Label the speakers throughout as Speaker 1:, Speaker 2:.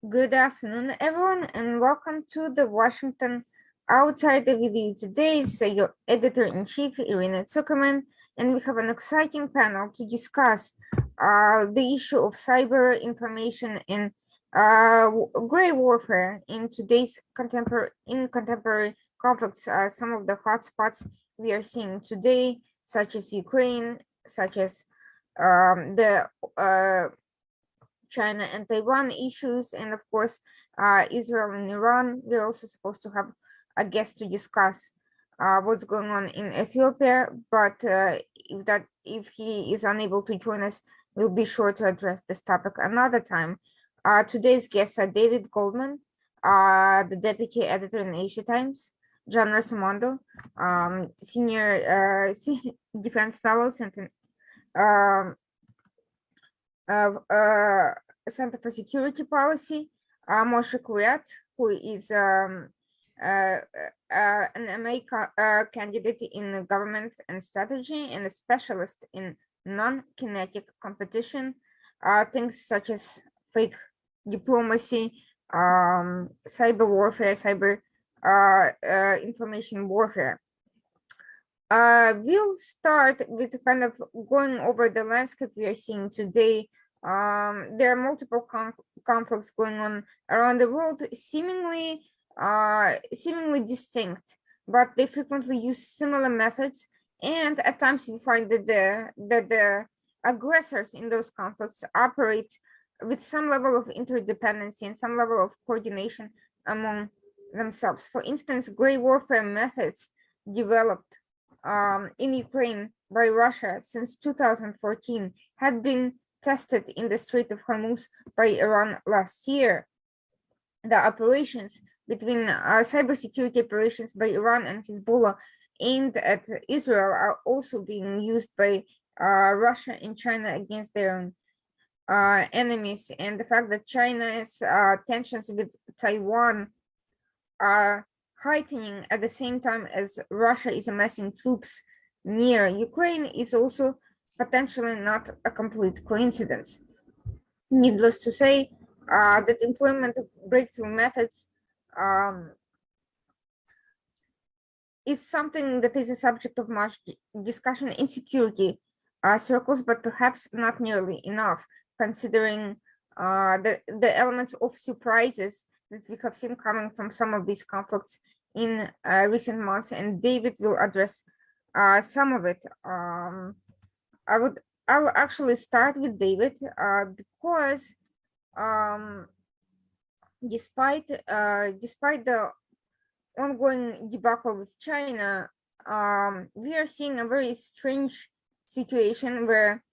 Speaker 1: Good afternoon, everyone, and welcome to the Washington Outsider video. Today is your editor-in-chief, Irina Zuckerman, and we have an exciting panel to discuss the issue of cyber information and gray warfare in today's contemporary conflicts. Some of the hotspots we are seeing today, such as Ukraine, such as the China and Taiwan issues, and of course, Israel and Iran. We're also supposed to have a guest to discuss what's going on in Ethiopia, but if he is unable to join us, we'll be sure to address this topic another time. Today's guests are David Goldman, the deputy editor in Asia Times, John Rosamondo, senior defense fellow, Center for Security Policy, Moshe Kuyat, who is an MA candidate in government and strategy and a specialist in non-kinetic competition, things such as fake diplomacy, cyber warfare, cyber information warfare. We'll start with kind of going over the landscape we are seeing today. There are multiple conflicts going on around the world, seemingly distinct, but they frequently use similar methods. And at times, we find that the aggressors in those conflicts operate with some level of interdependency and some level of coordination among themselves. For instance, gray warfare methods developed in Ukraine by Russia since 2014 had been tested in the Strait of Hormuz by Iran last year. The operations between cybersecurity operations by Iran and Hezbollah aimed at Israel are also being used by Russia and China against their own enemies. And the fact that China's tensions with Taiwan are heightening at the same time as Russia is amassing troops near Ukraine is also potentially not a complete coincidence. Needless to say, that employment of breakthrough methods is something that is a subject of much discussion in security circles, but perhaps not nearly enough, considering the elements of surprises that we have seen coming from some of these conflicts in recent months, and David will address some of it. I'll actually start with David because despite the ongoing debacle with China, we are seeing a very strange situation where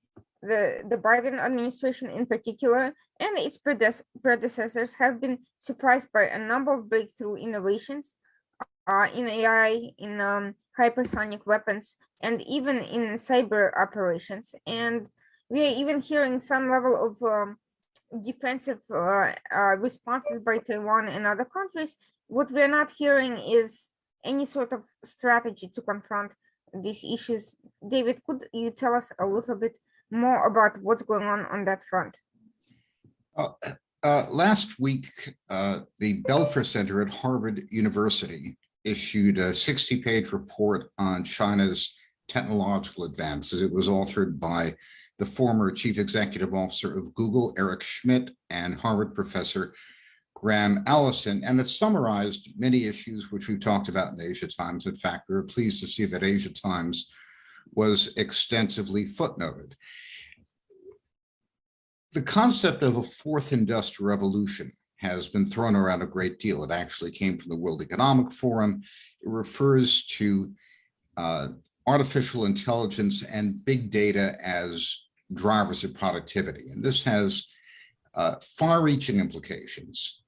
Speaker 1: the Biden administration in particular and its predecessors have been surprised by a number of breakthrough innovations in AI, in hypersonic weapons, and even in cyber operations. And we are even hearing some level of defensive responses by Taiwan and other countries. What we're not hearing is any sort of strategy to confront these issues. David, could you tell us a little bit more about what's going on that front?
Speaker 2: Last week, the Belfer Center at Harvard University issued a 60-page report on China's technological advances. It was authored by the former chief executive officer of Google, Eric Schmidt, and Harvard professor Graham Allison, and it summarized many issues which we've talked about in Asia Times. In fact, we were pleased to see that Asia Times was extensively footnoted. The concept of a fourth industrial revolution has been thrown around a great deal. It actually came from the World Economic Forum. It refers to artificial intelligence and big data as drivers of productivity. And this has far-reaching implications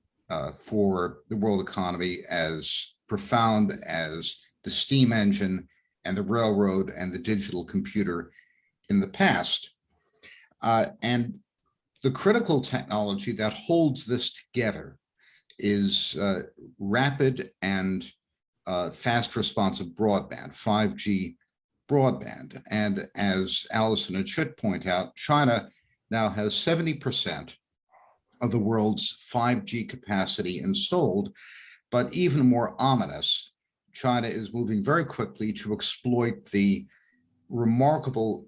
Speaker 2: for the world economy, as profound as the steam engine and the railroad and the digital computer in the past. And the critical technology that holds this together is rapid and fast responsive broadband, 5G broadband. And as Allison and Schmidt point out, China now has 70% of the world's 5G capacity installed. But even more ominous, China is moving very quickly to exploit the remarkable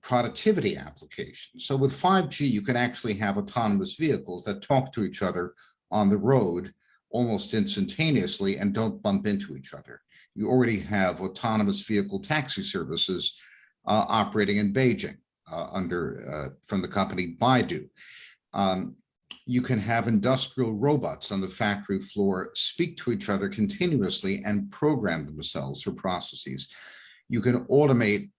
Speaker 2: productivity applications. So with 5G, you can actually have autonomous vehicles that talk to each other on the road almost instantaneously and don't bump into each other. You already have autonomous vehicle taxi services operating in Beijing from the company Baidu. You can have industrial robots on the factory floor speak to each other continuously and program themselves for processes. You can automate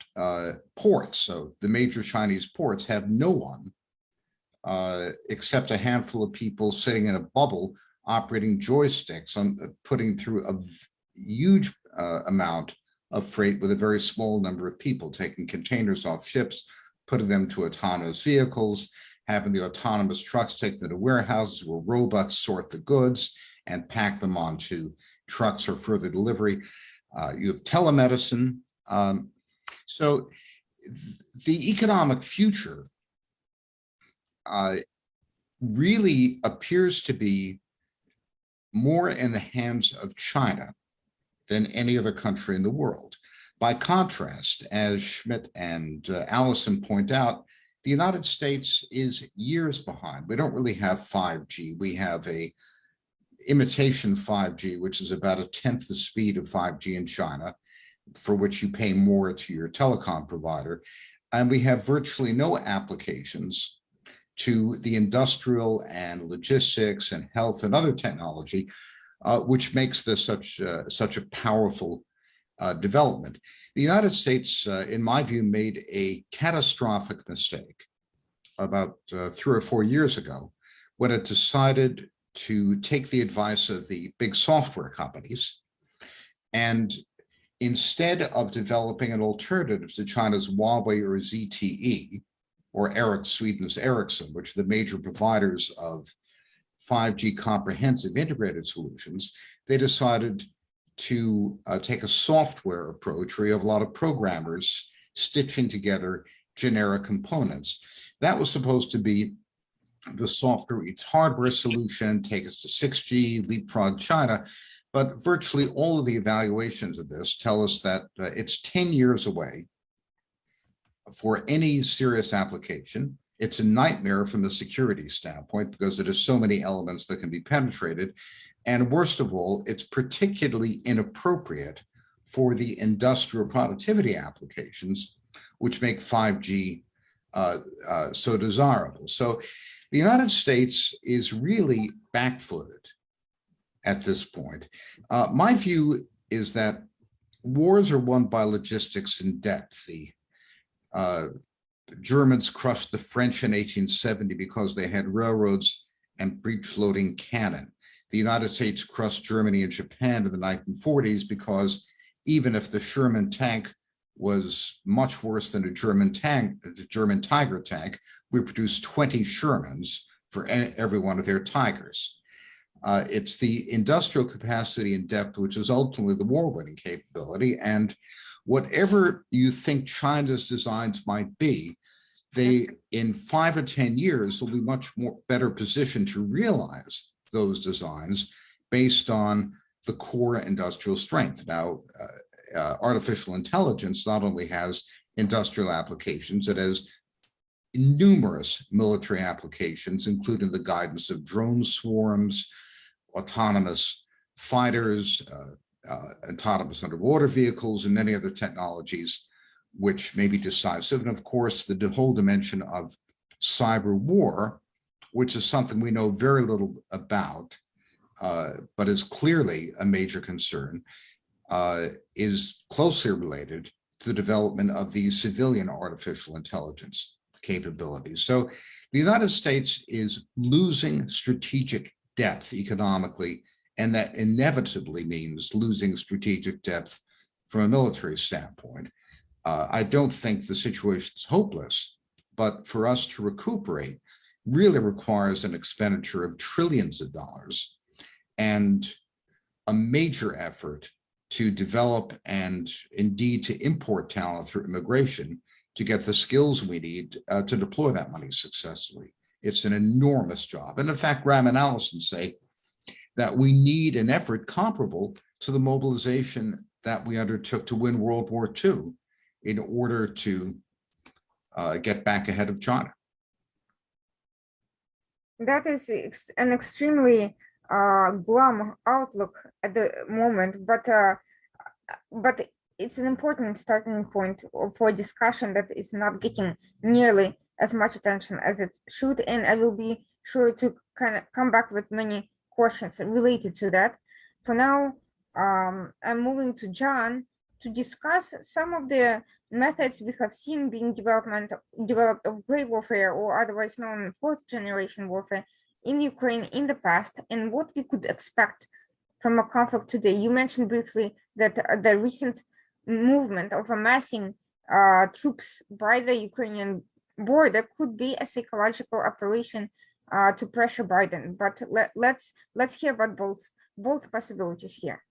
Speaker 2: ports. So the major Chinese ports have no one except a handful of people sitting in a bubble operating joysticks on putting through a huge amount of freight with a very small number of people, taking containers off ships, putting them to autonomous vehicles, having the autonomous trucks take them to warehouses where robots sort the goods and pack them onto trucks for further delivery. You have telemedicine. So the economic future really appears to be more in the hands of China than any other country in the world. By contrast, as Schmidt and Allison point out, the United States is years behind. We don't really have 5G. We have a imitation 5G, which is about 1/10 the speed of 5G in China, for which you pay more to your telecom provider. And we have virtually no applications to the industrial and logistics and health and other technology, which makes this such a powerful development. The United States, in my view, made a catastrophic mistake about 3 or 4 years ago when it decided to take the advice of the big software companies, and instead of developing an alternative to China's Huawei or ZTE, or Sweden's Ericsson, which are the major providers of 5G comprehensive integrated solutions, they decided to take a software approach where you have a lot of programmers stitching together generic components. That was supposed to be the software eats hardware solution, take us to 6G, leapfrog China. But virtually all of the evaluations of this tell us that it's 10 years away for any serious application. It's a nightmare from a security standpoint because it has so many elements that can be penetrated. And worst of all, it's particularly inappropriate for the industrial productivity applications, which make 5G so desirable. So the United States is really backfooted at this point. My view is that wars are won by logistics and depth. The Germans crushed the French in 1870 because they had railroads and breech-loading cannon. The United States crushed Germany and Japan in the 1940s because even if the Sherman tank was much worse than a German tank, the German Tiger tank, we produced 20 Shermans for every one of their Tigers. It's the industrial capacity and depth, which is ultimately the war-winning capability. And whatever you think China's designs might be, they, in 5 or 10 years, will be much more better positioned to realize those designs based on the core industrial strength. Now, artificial intelligence not only has industrial applications, it has numerous military applications, including the guidance of drone swarms, autonomous fighters, autonomous underwater vehicles, and many other technologies which may be decisive. And of course, the whole dimension of cyber war, which is something we know very little about, but is clearly a major concern, is closely related to the development of these civilian artificial intelligence capabilities. So the United States is losing strategic depth economically, and that inevitably means losing strategic depth from a military standpoint. I don't think the situation is hopeless, but for us to recuperate really requires an expenditure of trillions of dollars and a major effort to develop and indeed to import talent through immigration to get the skills we need to deploy that money successfully. It's an enormous job. And in fact, Graham and Allison say that we need an effort comparable to the mobilization that we undertook to win World War II in order to get back ahead of China.
Speaker 1: That is an extremely glum outlook at the moment, but it's an important starting point for discussion that is not getting nearly as much attention as it should, and I will be sure to kind of come back with many questions related to that. For now, I'm moving to John to discuss some of the methods we have seen being developed of gray warfare, or otherwise known fourth generation warfare, in Ukraine in the past, and what we could expect from a conflict today. You mentioned briefly that the recent movement of amassing troops by the Ukrainian border could be a psychological operation to pressure Biden. But let's hear about both possibilities here.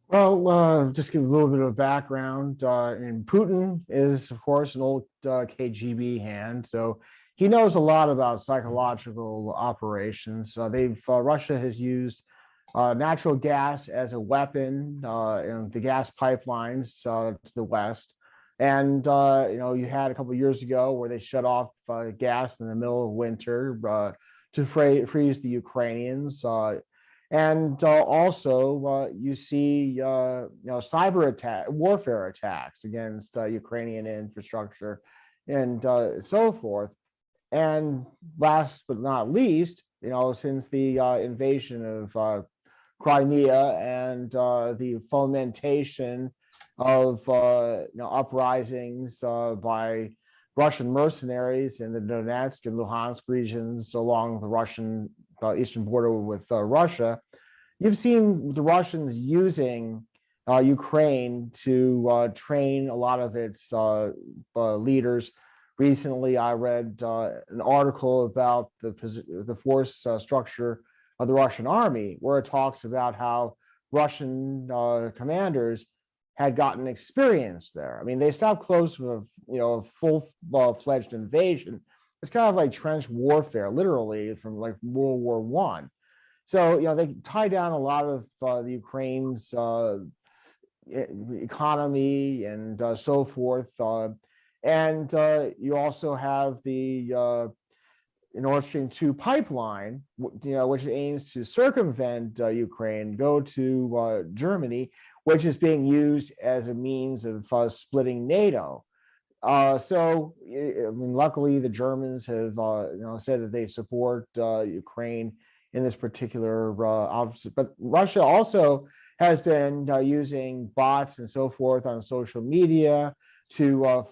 Speaker 3: Well, just give a little bit of background. And Putin is, of course, an old KGB hand, so he knows a lot about psychological operations. Russia has used natural gas as a weapon in the gas pipelines to the west, and you had a couple of years ago where they shut off gas in the middle of winter to freeze the Ukrainians. And also, you see, cyber warfare attacks against Ukrainian infrastructure, and so forth. And last but not least, since the invasion of Crimea and the fomentation of uprisings by Russian mercenaries in the Donetsk and Luhansk regions along the Russian eastern border with Russia, you've seen the Russians using Ukraine to train a lot of its leaders. Recently, I read an article about the force structure of the Russian army, where it talks about how Russian commanders had gotten experience there. I mean, they stopped close with a full-fledged invasion. It's kind of like trench warfare, literally, from like World War I. So, they tie down a lot of the Ukraine's economy and so forth. And you also have the Nord Stream 2 pipeline, which aims to circumvent Ukraine, go to Germany, which is being used as a means of splitting NATO. Luckily, the Germans have said that they support Ukraine in this particular opposite. But Russia also has been using bots and so forth on social media to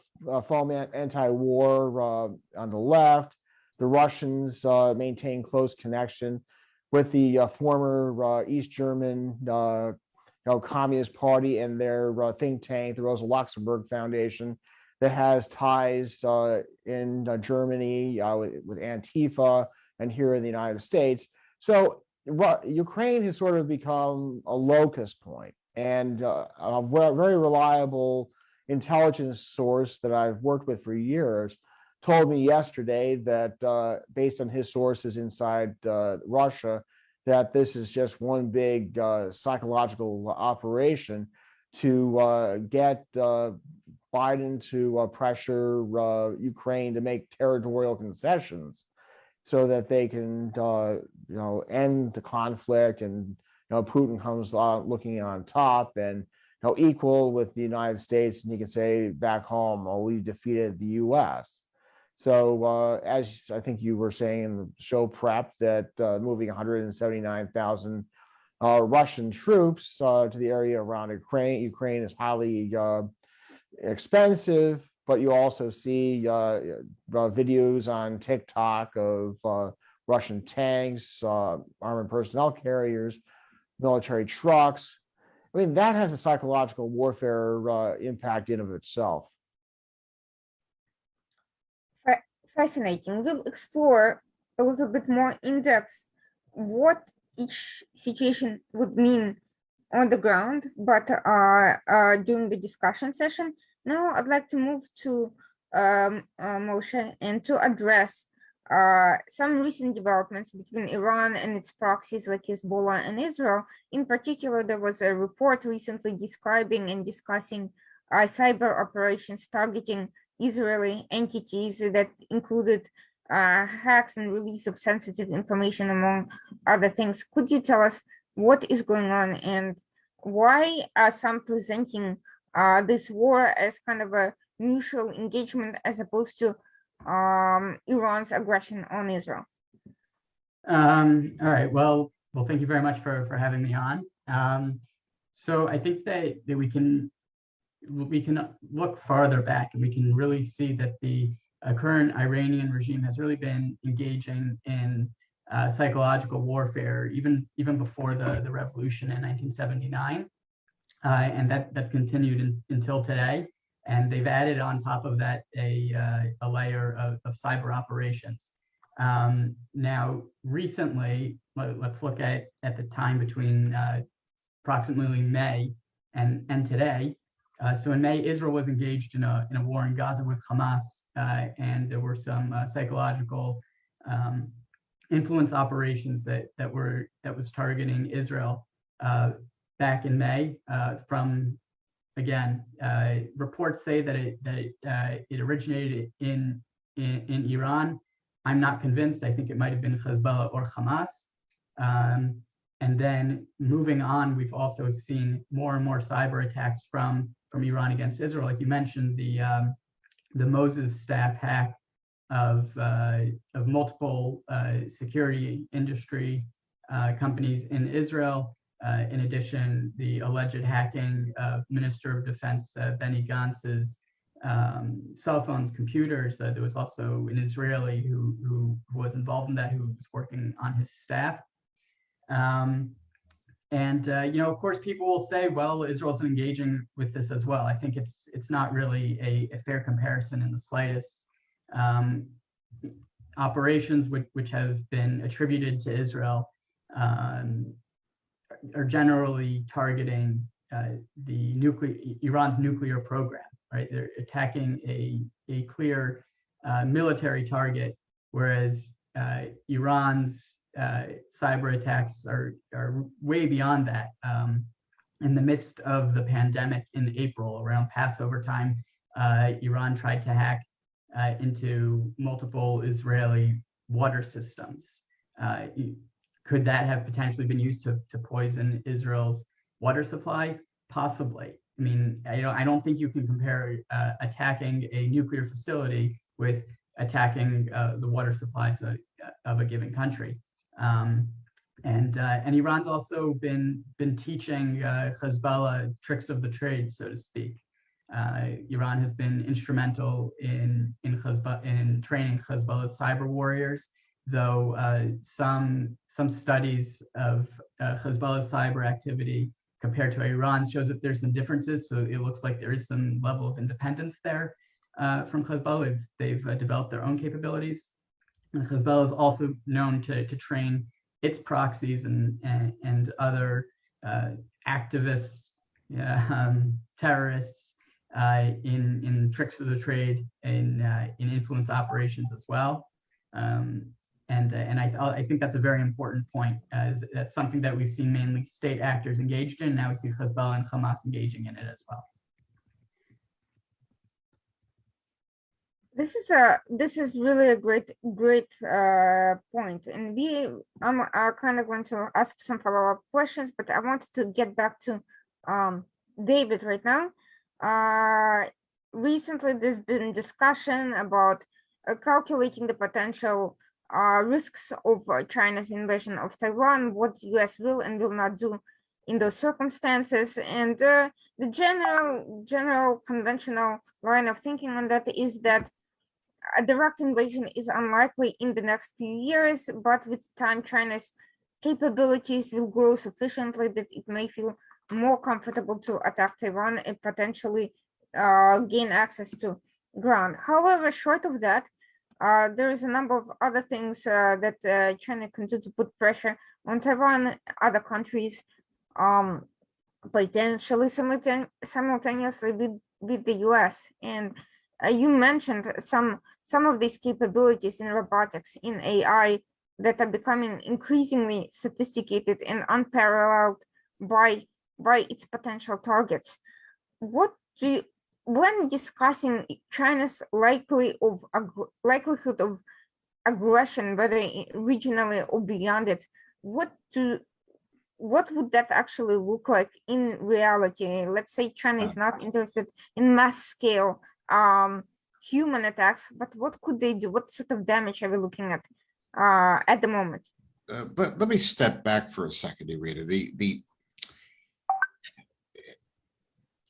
Speaker 3: foment anti-war on the left. The Russians maintain close connection with the former East German Communist Party and their think tank, the Rosa Luxemburg Foundation, that has ties in Germany with Antifa and here in the United States. So Ukraine has sort of become a locus point, and a very reliable intelligence source that I've worked with for years told me yesterday that based on his sources inside Russia, that this is just one big psychological operation to get Biden to pressure Ukraine to make territorial concessions so that they can end the conflict, and Putin comes looking on top and equal with the United States, and you can say back home, oh, we defeated the U.S. So as I think you were saying in the show prep, that moving 179,000 Russian troops to the area around Ukraine is highly expensive, but you also see videos on TikTok of Russian tanks, armored personnel carriers, military trucks. I mean, that has a psychological warfare impact in of itself.
Speaker 1: Fascinating. We'll explore a little bit more in depth what each situation would mean on the ground, but during the discussion session. Now I'd like to move to Moshe and to address some recent developments between Iran and its proxies like Hezbollah and Israel. In particular, there was a report recently describing and discussing cyber operations targeting Israeli entities that included hacks and release of sensitive information, among other things. Could you tell us what is going on and why are some presenting this war as kind of a mutual engagement as opposed to Iran's aggression on Israel?
Speaker 4: All right. Well, thank you very much for having me on. So I think that we can look farther back, and we can really see that the current Iranian regime has really been engaging in psychological warfare even before the revolution in 1979, and that's continued until today. And they've added on top of that a layer of cyber operations. Now, recently, let's look at the time between approximately May and today. So in May, Israel was engaged in a war in Gaza with Hamas, and there were some psychological influence operations that was targeting Israel back in May. From again, reports say that it originated in Iran. I'm not convinced. I think it might have been Hezbollah or Hamas. And then moving on, we've also seen more and more cyber attacks from Iran against Israel. Like you mentioned, the Moses staff hack of multiple security industry companies in Israel. In addition, the alleged hacking of Minister of Defense Benny Gantz's cell phones, computers. There was also an Israeli who was involved in that, who was working on his staff. Of course, people will say, well, Israel's engaging with this as well. I think it's not really a fair comparison in the slightest. Operations which have been attributed to Israel are generally targeting Iran's nuclear program, right? They're attacking a clear military target, whereas Iran's cyber attacks are way beyond that. In the midst of the pandemic in April, around Passover time, Iran tried to hack into multiple Israeli water systems. Could that have potentially been used to poison Israel's water supply? Possibly. I mean, I don't think you can compare attacking a nuclear facility with attacking the water supplies of a given country. And Iran's also been teaching Hezbollah tricks of the trade, so to speak. Iran has been instrumental in training Hezbollah's cyber warriors, though some studies of Hezbollah's cyber activity compared to Iran shows that there's some differences. So it looks like there is some level of independence there from Hezbollah. They've developed their own capabilities. And Hezbollah is also known to train its proxies and other activists, terrorists in tricks of the trade, in influence operations as well. And I think that's a very important point. That's something that we've seen mainly state actors engaged in. Now we see Hezbollah and Hamas engaging in it as well.
Speaker 1: This is really a great point, and I'm kind of going to ask some follow-up questions, but I wanted to get back to David right now. Recently, there's been discussion about calculating the potential risks of China's invasion of Taiwan, what the US will and will not do in those circumstances, and the general conventional line of thinking on that is that a direct invasion is unlikely in the next few years, but with time, China's capabilities will grow sufficiently that it may feel more comfortable to attack Taiwan and potentially gain access to ground. However, short of that, there is a number of other things that China can do to put pressure on Taiwan, other countries, potentially simultaneously with the US. And You mentioned some of these capabilities in robotics, in AI, that are becoming increasingly sophisticated and unparalleled by its potential targets. What do you, when discussing China's likelihood of aggression, whether regionally or beyond it, what would that actually look like in reality? Let's say China is not interested in mass scale human attacks, but what could they do? What sort of damage are we looking at the moment?
Speaker 2: But let me step back for a second, Irina.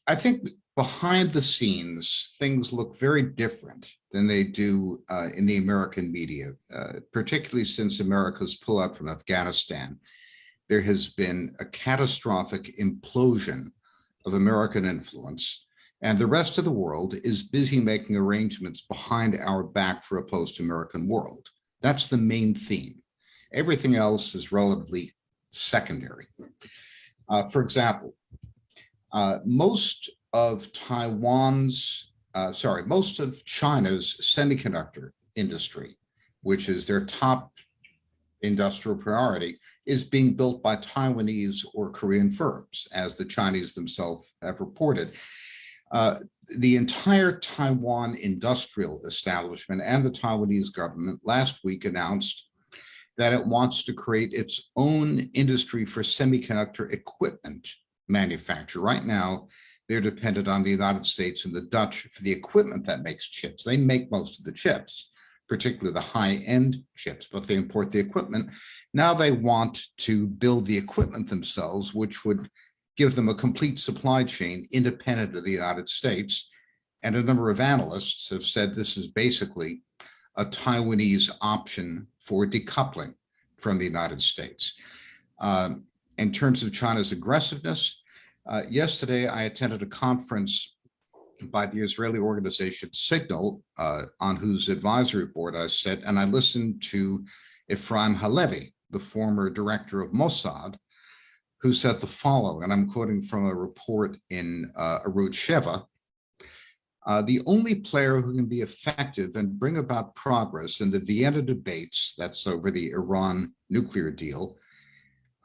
Speaker 2: I think behind the scenes, things look very different than they do in the American media, particularly since America's pullout from Afghanistan. There has been a catastrophic implosion of American influence, and the rest of the world is busy making arrangements behind our back for a post-American world. That's the main theme. Everything else is relatively secondary. For example, most of China's semiconductor industry, which is their top industrial priority, is being built by Taiwanese or Korean firms, as the Chinese themselves have reported. The entire Taiwan industrial establishment and the Taiwanese government last week announced that it wants to create its own industry for semiconductor equipment manufacture. Right now, they're dependent on the United States and the Dutch for the equipment that makes chips. They make most of the chips, particularly the high-end chips, but they import the equipment. Now they want to build the equipment themselves, which would give them a complete supply chain independent of the United States. And a number of analysts have said this is basically a Taiwanese option for decoupling from the United States. In terms of China's aggressiveness, yesterday I attended a conference by the Israeli organization Signal, on whose advisory board I sit, and I listened to Ephraim Halevi, the former director of Mossad, who said the following, and I'm quoting from a report in Arut Sheva: the only player who can be effective and bring about progress in the Vienna debates, that's over the Iran nuclear deal,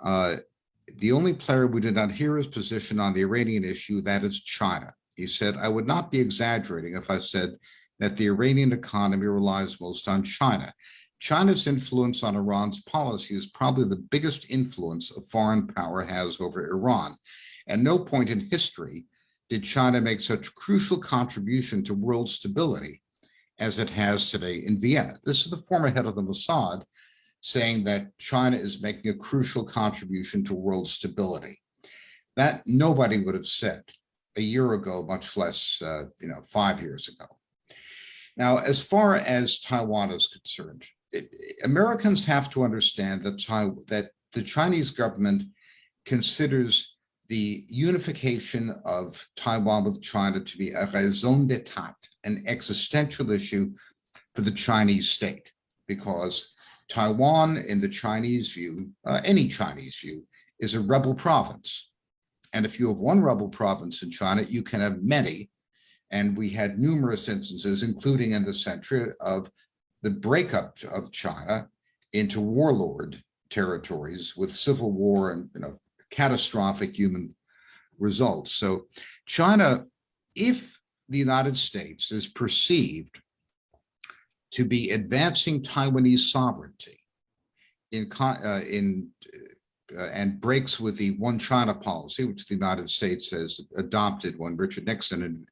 Speaker 2: the only player we did not hear his position on the Iranian issue, that is China. He said, I would not be exaggerating if I said that the Iranian economy relies most on China. China's influence on Iran's policy is probably the biggest influence a foreign power has over Iran. At no point in history did China make such crucial contribution to world stability as it has today in Vienna. This is the former head of the Mossad saying that China is making a crucial contribution to world stability. That nobody would have said a year ago, much less 5 years ago. Now, as far as Taiwan is concerned, Americans have to understand that the Chinese government considers the unification of Taiwan with China to be a raison d'etat, an existential issue for the Chinese state, because Taiwan, in the Chinese view, any Chinese view, is a rebel province. And if you have one rebel province in China, you can have many. And we had numerous instances, including in the century, of the breakup of China into warlord territories with civil war and catastrophic human results. So China, if the United States is perceived to be advancing Taiwanese sovereignty and breaks with the one China policy, which the United States has adopted when Richard Nixon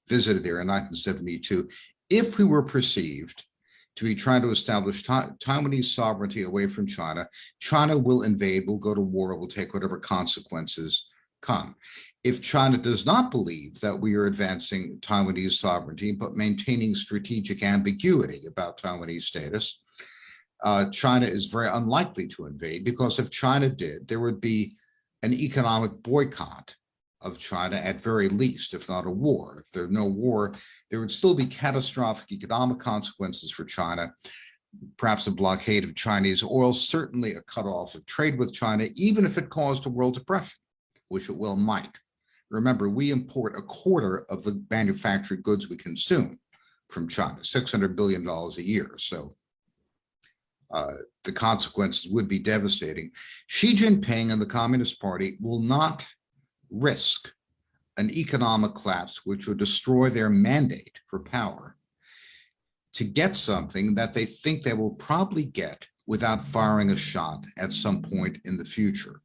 Speaker 2: visited there in 1972, if we were perceived to be trying to establish Taiwanese sovereignty away from China, China will invade, will go to war, will take whatever consequences come. If China does not believe that we are advancing Taiwanese sovereignty, but maintaining strategic ambiguity about Taiwanese status, China is very unlikely to invade, because if China did, there would be an economic boycott of China at very least, if not a war. If there's no war, there would still be catastrophic economic consequences for China, perhaps a blockade of Chinese oil, certainly a cutoff of trade with China, even if it caused a world depression, which it well might. Remember, we import a quarter of the manufactured goods we consume. from China, $600 billion a year. So the consequences would be devastating. Xi Jinping and the Communist Party will not risk an economic collapse which would destroy their mandate for power to get something that they think they will probably get without firing a shot at some point in the future.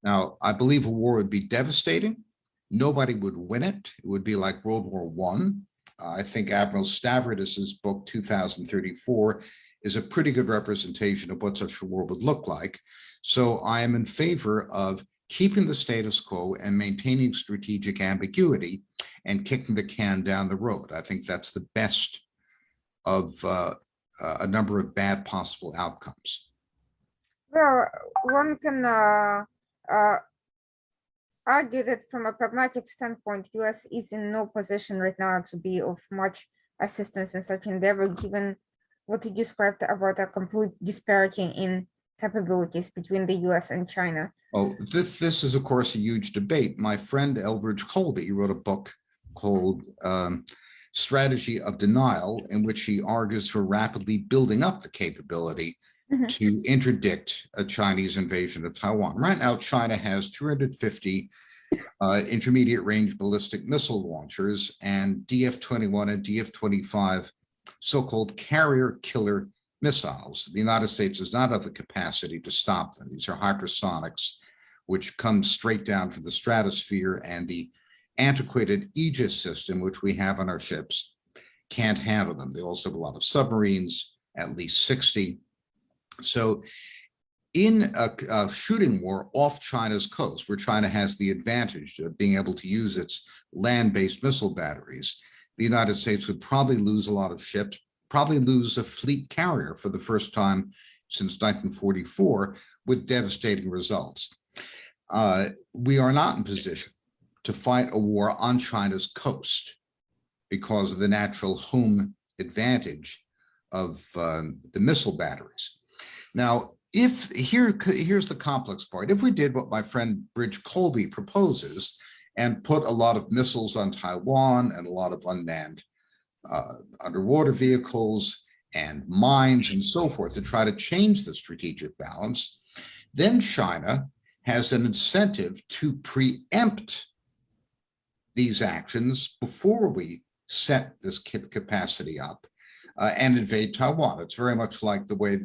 Speaker 2: Now, I believe a war would be devastating. Nobody would win it. It would be like World War I. I think Admiral Stavridis's book, 2034, is a pretty good representation of what such a war would look like. So I am in favor of keeping the status quo and maintaining strategic ambiguity and kicking the can down the road. I think that's the best of a number of bad possible outcomes.
Speaker 1: Well, one can argue that from a pragmatic standpoint, US is in no position right now to be of much assistance in such endeavor, given what you described about a complete disparity in capabilities between the US and China.
Speaker 2: Oh, this is, of course, a huge debate. My friend Elbridge Colby wrote a book called Strategy of Denial, in which he argues for rapidly building up the capability to interdict a Chinese invasion of Taiwan. Right now, China has 350 intermediate range ballistic missile launchers and DF-21 and DF-25 so-called carrier killer missiles. The United States does not have the capacity to stop them. These are hypersonics, which come straight down from the stratosphere, and the antiquated Aegis system, which we have on our ships, can't handle them. They also have a lot of submarines, at least 60. So in a shooting war off China's coast, where China has the advantage of being able to use its land-based missile batteries, the United States would probably lose a lot of ships, probably lose a fleet carrier for the first time since 1944, with devastating results. We are not in position to fight a war on China's coast because of the natural home advantage of the missile batteries. Now, here's the complex part. If we did what my friend Bridge Colby proposes and put a lot of missiles on Taiwan and a lot of unmanned underwater vehicles and mines and so forth to try to change the strategic balance, then China has an incentive to preempt these actions before we set this capacity up and invade Taiwan. It's very much like the way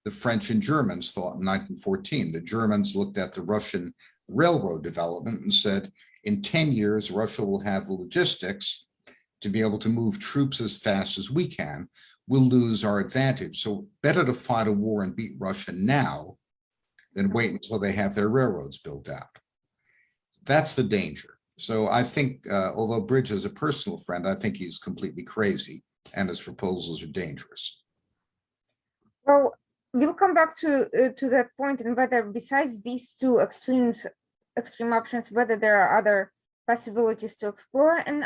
Speaker 2: the French and Germans thought in 1914. The Germans looked at the Russian railroad development and said, in 10 years, Russia will have the logistics to be able to move troops as fast as we can. We'll lose our advantage. So better to fight a war and beat Russia now than wait until they have their railroads built out. That's the danger. So I think, although Bridge is a personal friend, I think he's completely crazy and his proposals are dangerous.
Speaker 1: Well, we'll come back to that point, and whether besides these two extreme options, whether there are other possibilities to explore. And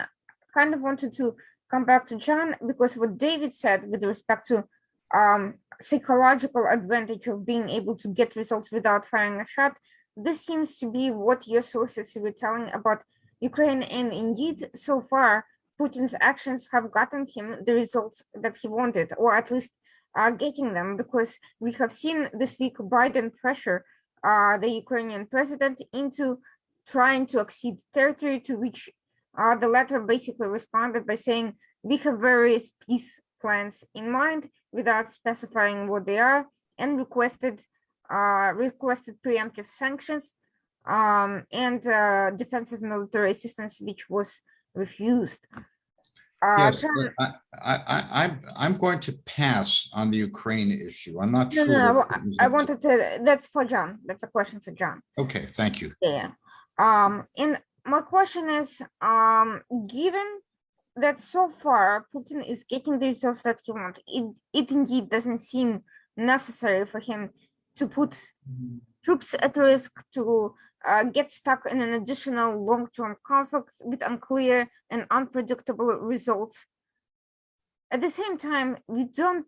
Speaker 1: kind of wanted to come back to John, because what David said with respect to psychological advantage of being able to get results without firing a shot, this seems to be what your sources were telling about Ukraine. And indeed, so far, Putin's actions have gotten him the results that he wanted, or at least are getting them, because we have seen this week Biden pressure the Ukrainian president into trying to accede territory, to which the latter basically responded by saying, we have various peace plans in mind without specifying what they are, and requested preemptive sanctions and defensive military assistance, which was refused.
Speaker 2: Yes,
Speaker 1: John,
Speaker 2: I'm going to pass on the Ukraine issue. I'm not sure.
Speaker 1: no, I wanted to, that's for John. That's a question for John.
Speaker 2: Okay, thank you.
Speaker 1: Yeah. And my question is, given that so far Putin is getting the results that he wants, it indeed doesn't seem necessary for him to put troops at risk, to get stuck in an additional long-term conflict with unclear and unpredictable results. At the same time, we don't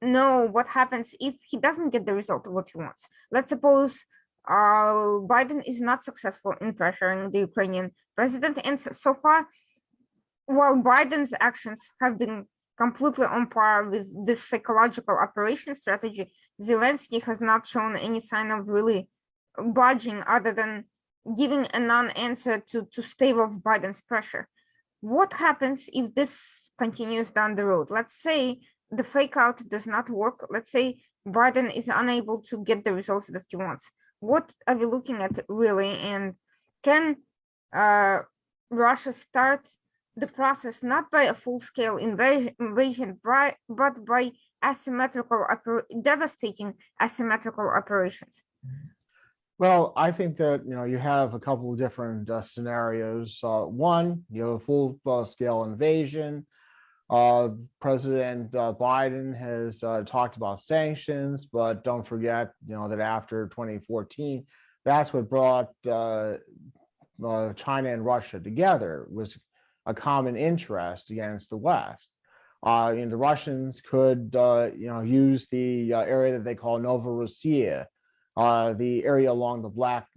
Speaker 1: know what happens if he doesn't get the result of what he wants. Let's suppose Biden is not successful in pressuring the Ukrainian president, and so far while Biden's actions have been completely on par with this psychological operation strategy, Zelensky has not shown any sign of really budging other than giving a non-answer to stave off Biden's pressure. What happens if this continues down the road? Let's say the fake out does not work. Let's say Biden is unable to get the results that he wants. What are we looking at really? And can Russia start the process not by a full-scale invasion, but by asymmetrical, devastating asymmetrical operations?
Speaker 3: Well, I think that you have a couple of different scenarios. One, you have a full-scale invasion. President Biden has talked about sanctions, but don't forget, that after 2014, that's what brought China and Russia together, was a common interest against the West. And the Russians could, use the area that they call Novorossiya, the area along the Black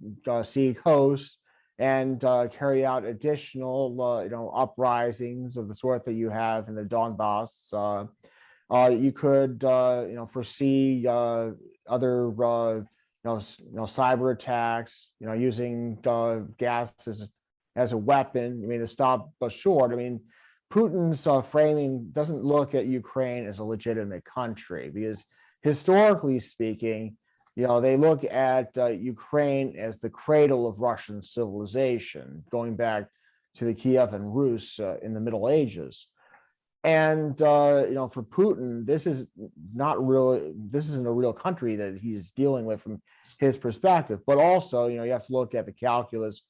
Speaker 3: Sea coast, and carry out additional, uprisings of the sort that you have in the Donbass. You could, foresee other, cyber attacks, using gas as a weapon. I mean, to stop short. I mean, Putin's framing doesn't look at Ukraine as a legitimate country, because historically speaking, they look at Ukraine as the cradle of Russian civilization, going back to the Kievan Rus in the Middle Ages. And for Putin, this isn't a real country that he's dealing with from his perspective. But also, you have to look at the calculus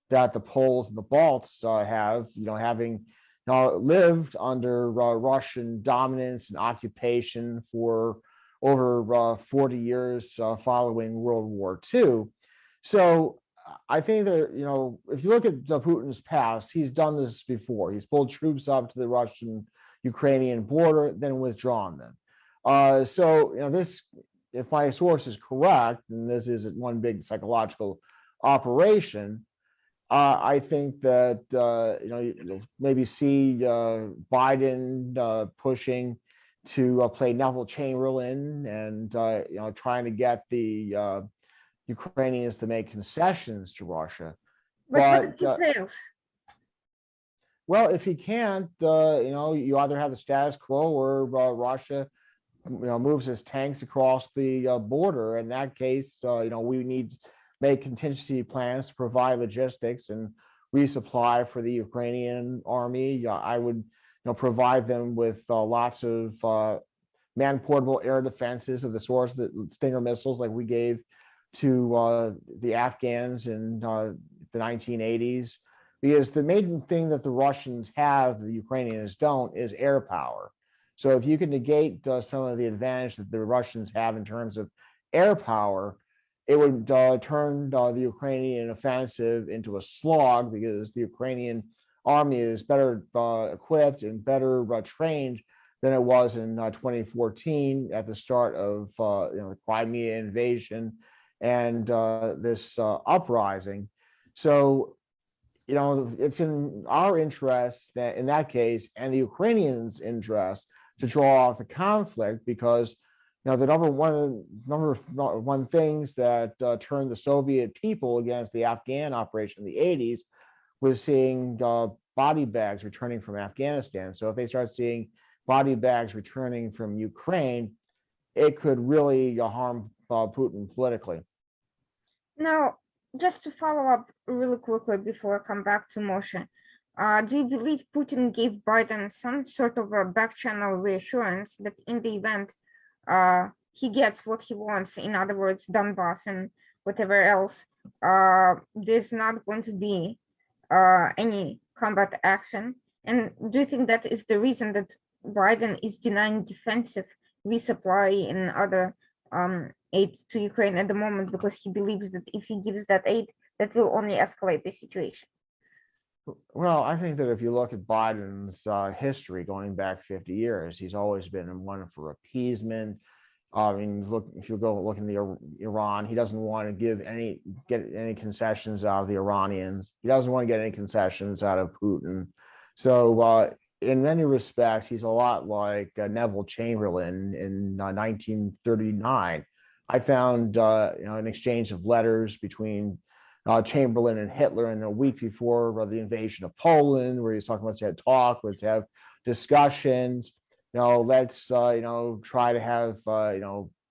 Speaker 3: that the Poles and the Balts have, having lived under Russian dominance and occupation for over 40 years following World War II. So I think that, if you look at Putin's past, he's done this before. He's pulled troops up to the Russian-Ukrainian border, then withdrawn them. So, this, if my source is correct, and this is one big psychological operation, I think that, you'll maybe see Biden pushing to play Neville Chamberlain and trying to get the Ukrainians to make concessions to Russia.
Speaker 1: But what if he fails?
Speaker 3: Well, if he can't, you either have the status quo or Russia, moves its tanks across the border. In that case, we need to make contingency plans to provide logistics and resupply for the Ukrainian army. I would provide them with lots of man-portable air defenses of the sort that Stinger missiles like we gave to the Afghans in the 1980s. Because the main thing that the Russians have, the Ukrainians don't, is air power. So if you can negate some of the advantage that the Russians have in terms of air power, it would turn the Ukrainian offensive into a slog, because the Ukrainian army is better equipped and better trained than it was in 2014 at the start of the Crimea invasion and this uprising. So, it's in our interest that in that case, and the Ukrainians' interest, to draw out the conflict, because the number one things that turned the Soviet people against the Afghan operation in the 80s was seeing body bags returning from Afghanistan. So if they start seeing body bags returning from Ukraine, it could really harm Putin politically.
Speaker 1: Now, just to follow up really quickly before I come back to Moshe, do you believe Putin gave Biden some sort of a back channel reassurance that in the event he gets what he wants, in other words, Donbass and whatever else, there's not going to be any combat action? And do you think that is the reason that Biden is denying defensive resupply and other aid to Ukraine at the moment, because he believes that if he gives that aid, that will only escalate the situation?
Speaker 3: Well, I think that if you look at Biden's history going back 50 years, he's always been one for appeasement. I mean, if you go look in the Iran, he doesn't want to get any concessions out of the Iranians. He doesn't want to get any concessions out of Putin. So in many respects, he's a lot like Neville Chamberlain in 1939. I found an exchange of letters between Chamberlain and Hitler in a week before the invasion of Poland, where he's talking, let's have talk, let's have discussions, let's try to have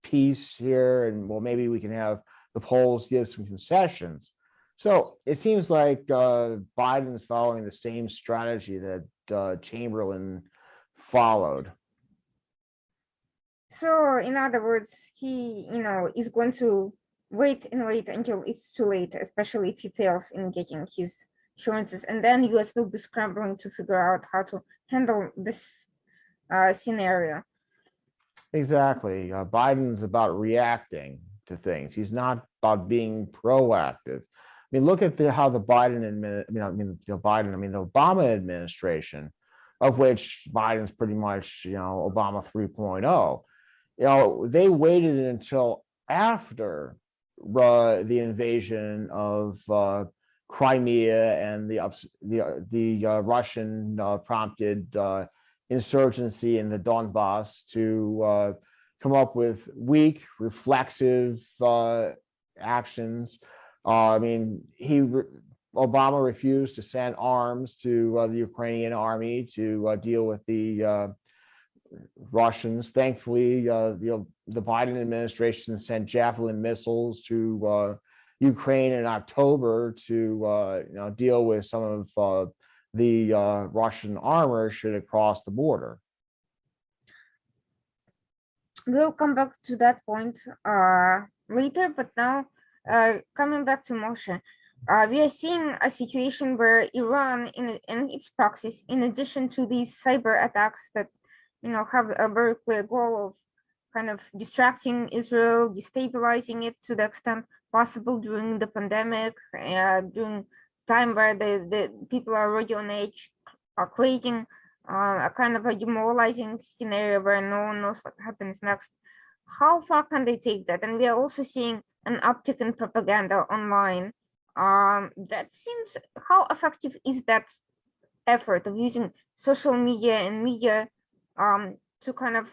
Speaker 3: peace here, and well, maybe we can have the Poles give some concessions. So it seems like Biden is following the same strategy that Chamberlain followed.
Speaker 1: So in other words, he, is going to wait and wait until it's too late, especially if he fails in getting his assurances, and then US will be scrambling to figure out how to handle this scenario.
Speaker 3: Exactly. Biden's about reacting to things. He's not about being proactive. I mean, look at how the Obama administration, of which Biden's pretty much, Obama 3.0, they waited until after the invasion of Crimea and the Russian prompted insurgency in the Donbass to come up with weak, reflexive actions. Obama refused to send arms to the Ukrainian army to deal with the Russians. Thankfully, the Biden administration sent Javelin missiles to Ukraine in October to deal with some of the Russian armor should it cross the border.
Speaker 1: We'll come back to that point later, but now coming back to Moshe, we are seeing a situation where Iran and its proxies, in addition to these cyber attacks that have a very clear goal of kind of distracting Israel, destabilizing it to the extent possible during the pandemic, during time where the people are already on edge, are creating a kind of a demoralizing scenario where no one knows what happens next. How far can they take that? And we are also seeing an uptick in propaganda online. That seems, how effective is that effort of using social media and media to kind of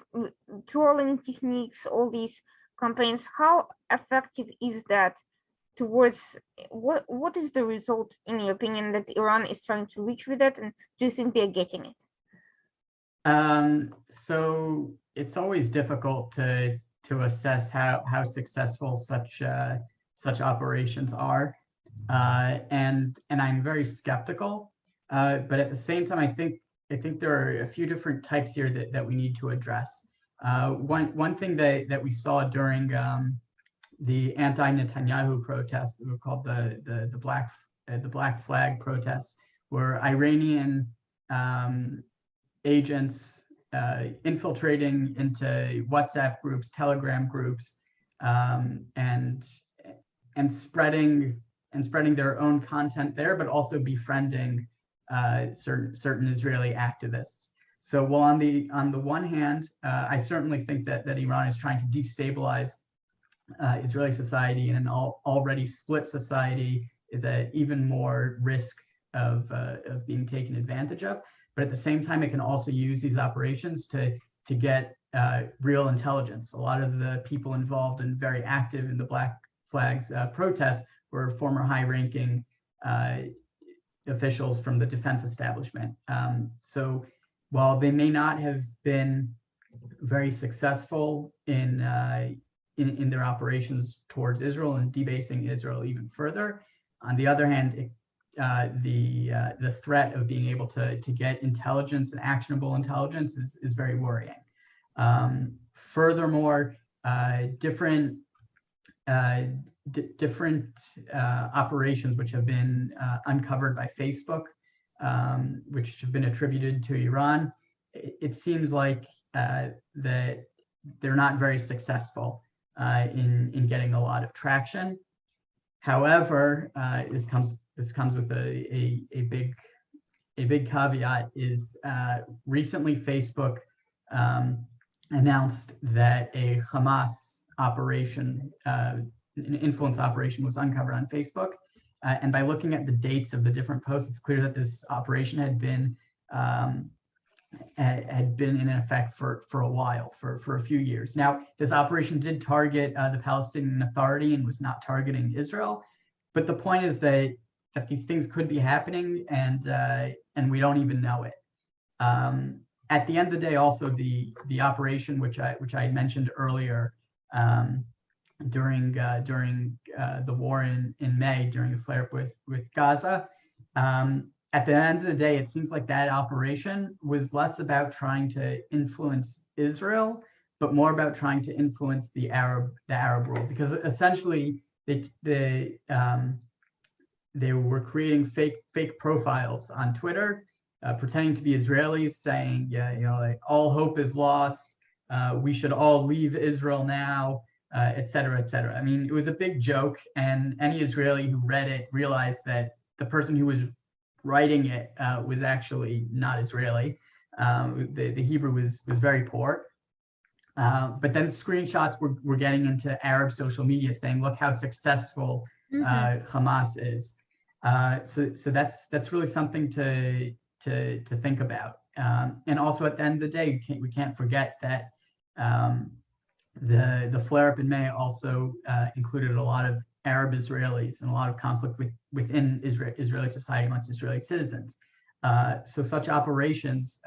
Speaker 1: trolling techniques, all these campaigns? How effective is that towards what is the result, in your opinion, that Iran is trying to reach with it, and do you think they're getting it?
Speaker 4: So it's always difficult to assess how successful such operations are, and I'm very skeptical. But at the same time, I think there are a few different types here that we need to address. One thing that we saw during the anti-Netanyahu protests, that were called the Black Flag protests, were Iranian agents infiltrating into WhatsApp groups, Telegram groups, and spreading their own content there, but also befriending certain Israeli activists. So while on the one hand, I certainly think that Iran is trying to destabilize Israeli society, and an already split society is at even more risk of being taken advantage of. But at the same time, it can also use these operations to get real intelligence. A lot of the people involved and very active in the Black Flags protests were former high-ranking officials from the defense establishment. So while they may not have been very successful in their operations towards Israel and debasing Israel even further, on the other hand, the threat of being able to get intelligence and actionable intelligence is very worrying. Furthermore, different operations which have been uncovered by Facebook, which have been attributed to Iran, it seems like that they're not very successful in getting a lot of traction. However, this comes with a big caveat. Is recently Facebook announced that a Hamas operation, an influence operation, was uncovered on Facebook. And by looking at the dates of the different posts, it's clear that this operation had been had been in effect for a while, for a few years. Now, this operation did target the Palestinian Authority and was not targeting Israel. But the point is that these things could be happening, and we don't even know it. At the end of the day, also the operation which I had mentioned earlier during the war in May, during the flare-up with Gaza. At the end of the day, it seems like that operation was less about trying to influence Israel, but more about trying to influence the Arab world, because essentially they were creating fake profiles on Twitter, pretending to be Israelis, saying, yeah, like all hope is lost, we should all leave Israel now, et cetera, et cetera. I mean, it was a big joke, and any Israeli who read it realized that the person who was writing it was actually not Israeli. The Hebrew was very poor. But then screenshots were getting into Arab social media saying, look how successful Hamas is. So that's really something to think about. And also at the end of the day, we can't forget that the flare-up in May also included a lot of Arab Israelis and a lot of conflict within Israeli society amongst Israeli citizens. So such operations,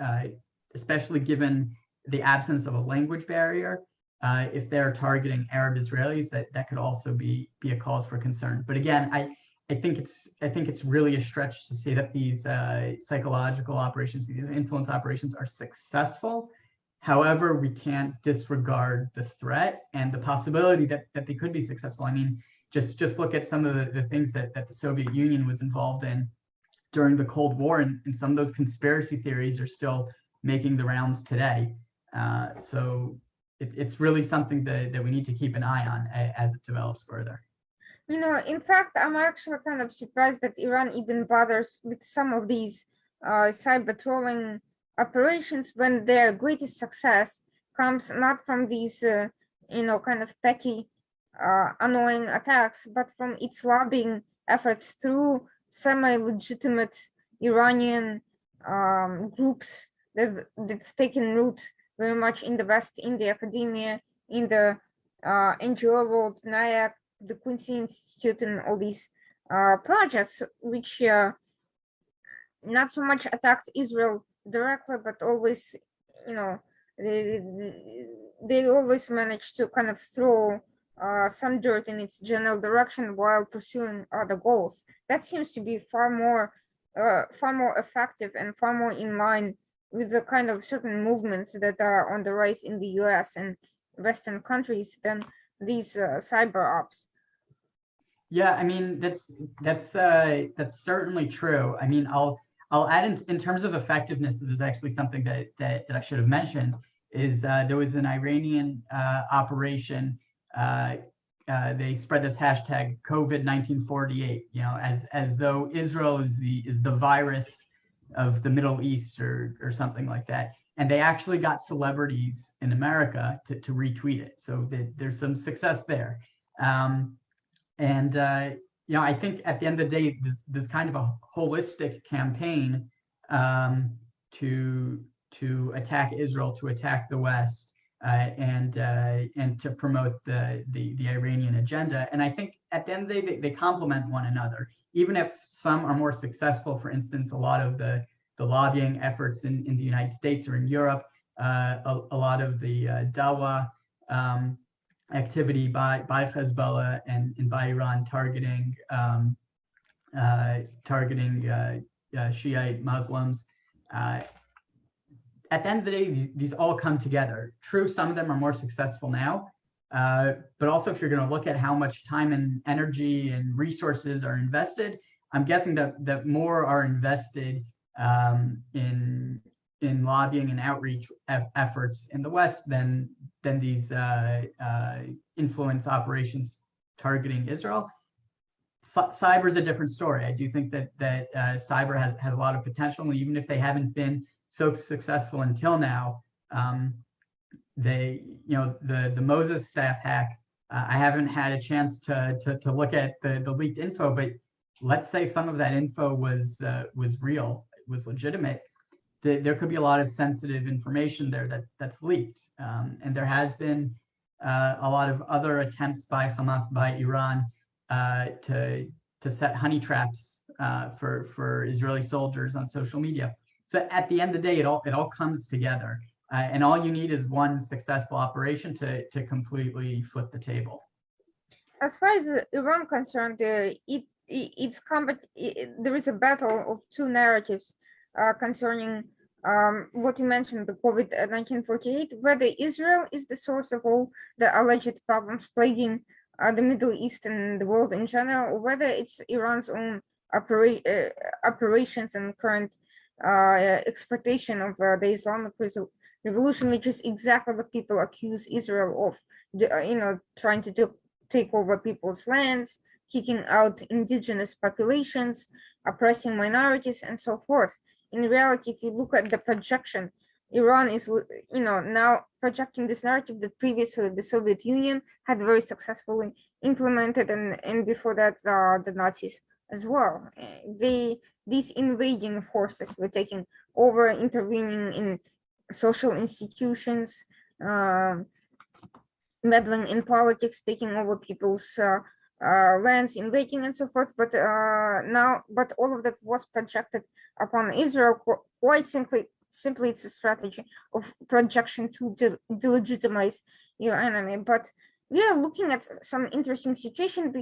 Speaker 4: especially given the absence of a language barrier, if they're targeting Arab Israelis, that could also be a cause for concern. But again, I think it's really a stretch to say that these psychological operations, these influence operations, are successful. However, we can't disregard the threat and the possibility that they could be successful. I mean, just look at some of the things that the Soviet Union was involved in during the Cold War, and some of those conspiracy theories are still making the rounds today. So it's really something that we need to keep an eye on as it develops further.
Speaker 1: In fact, I'm actually kind of surprised that Iran even bothers with some of these cyber trolling operations when their greatest success comes not from these, kind of petty, annoying attacks, but from its lobbying efforts through semi-legitimate Iranian groups that've taken root very much in the West, in the academia, in the NGO world, NIAC, the Quincy Institute, and all these projects, which not so much attacks Israel directly, but always, they always manage to kind of throw some dirt in its general direction while pursuing other goals. That seems to be far more effective and far more in line with the kind of certain movements that are on the rise in the US and Western countries than these cyber ops.
Speaker 4: Yeah, I mean, that's certainly true. I mean, I'll add in terms of effectiveness, this is actually something that I should have mentioned, is there was an Iranian operation. They spread this hashtag COVID-1948, as though Israel is the virus of the Middle East or something like that. And they actually got celebrities in America to retweet it. So there's some success there. I think at the end of the day, this kind of a holistic campaign to attack Israel, to attack the West, and to promote the Iranian agenda. And I think at the end of the day, they complement one another. Even if some are more successful, for instance, a lot of the lobbying efforts in the United States or in Europe, a lot of the Dawa activity by Hezbollah and by Iran targeting Shiite Muslims. At the end of the day, these all come together. True, some of them are more successful now, but also if you're going to look at how much time and energy and resources are invested, I'm guessing that more are invested in lobbying and outreach efforts in the West than these influence operations targeting Israel. Cyber is a different story. I do think that cyber has a lot of potential, and even if they haven't been so successful until now, the Moses staff hack. I haven't had a chance to look at the leaked info, but let's say some of that info was real, was legitimate. there could be a lot of sensitive information there that's leaked. And there has been a lot of other attempts by Hamas, by Iran, to set honey traps for Israeli soldiers on social media. So at the end of the day, it all comes together. And all you need is one successful operation to completely flip the table.
Speaker 1: As far as Iran concerned, there is a battle of two narratives concerning what you mentioned, the COVID-1948, whether Israel is the source of all the alleged problems plaguing the Middle East and the world in general, or whether it's Iran's own operations and current exploitation of the Islamic revolution, which is exactly what people accuse Israel of, trying to take over people's lands, kicking out indigenous populations, oppressing minorities, and so forth. In reality, if you look at the projection, Iran is, now projecting this narrative that previously the Soviet Union had very successfully implemented, and before that, the Nazis as well. These invading forces were taking over, intervening in social institutions, meddling in politics, taking over people's lands, invading, and so forth. But all of that was projected upon Israel. Quite simply, it's a strategy of projection to delegitimize your enemy. But we are looking at some interesting situation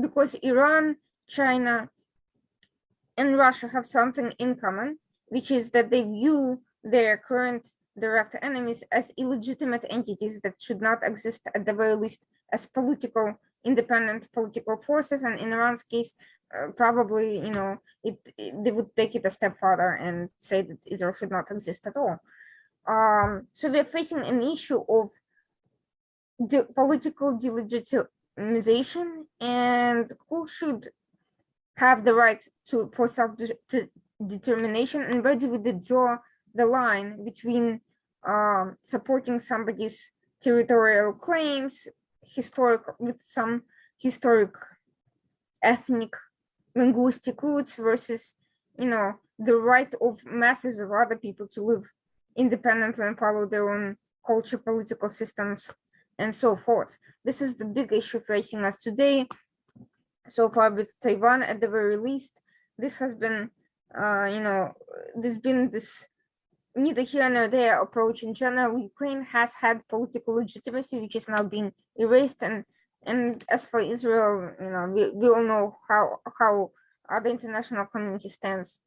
Speaker 1: because Iran, China, and Russia have something in common, which is that they view their current direct enemies as illegitimate entities that should not exist, at the very least, as independent political forces. And in Iran's case, probably, they would take it a step further and say that Israel should not exist at all. So we're facing an issue of the political delegitimization, and who should have the right for self-determination, and where do we draw the line between supporting somebody's territorial claims, with some historic, ethnic, linguistic roots, versus, the right of masses of other people to live independently and follow their own culture, political systems, and so forth. This is the big issue facing us today. So far with Taiwan, at the very least, this has been, there's been this neither here nor there approach. In general, Ukraine has had political legitimacy, which is now being erased. And as for Israel, we all know how the international community stands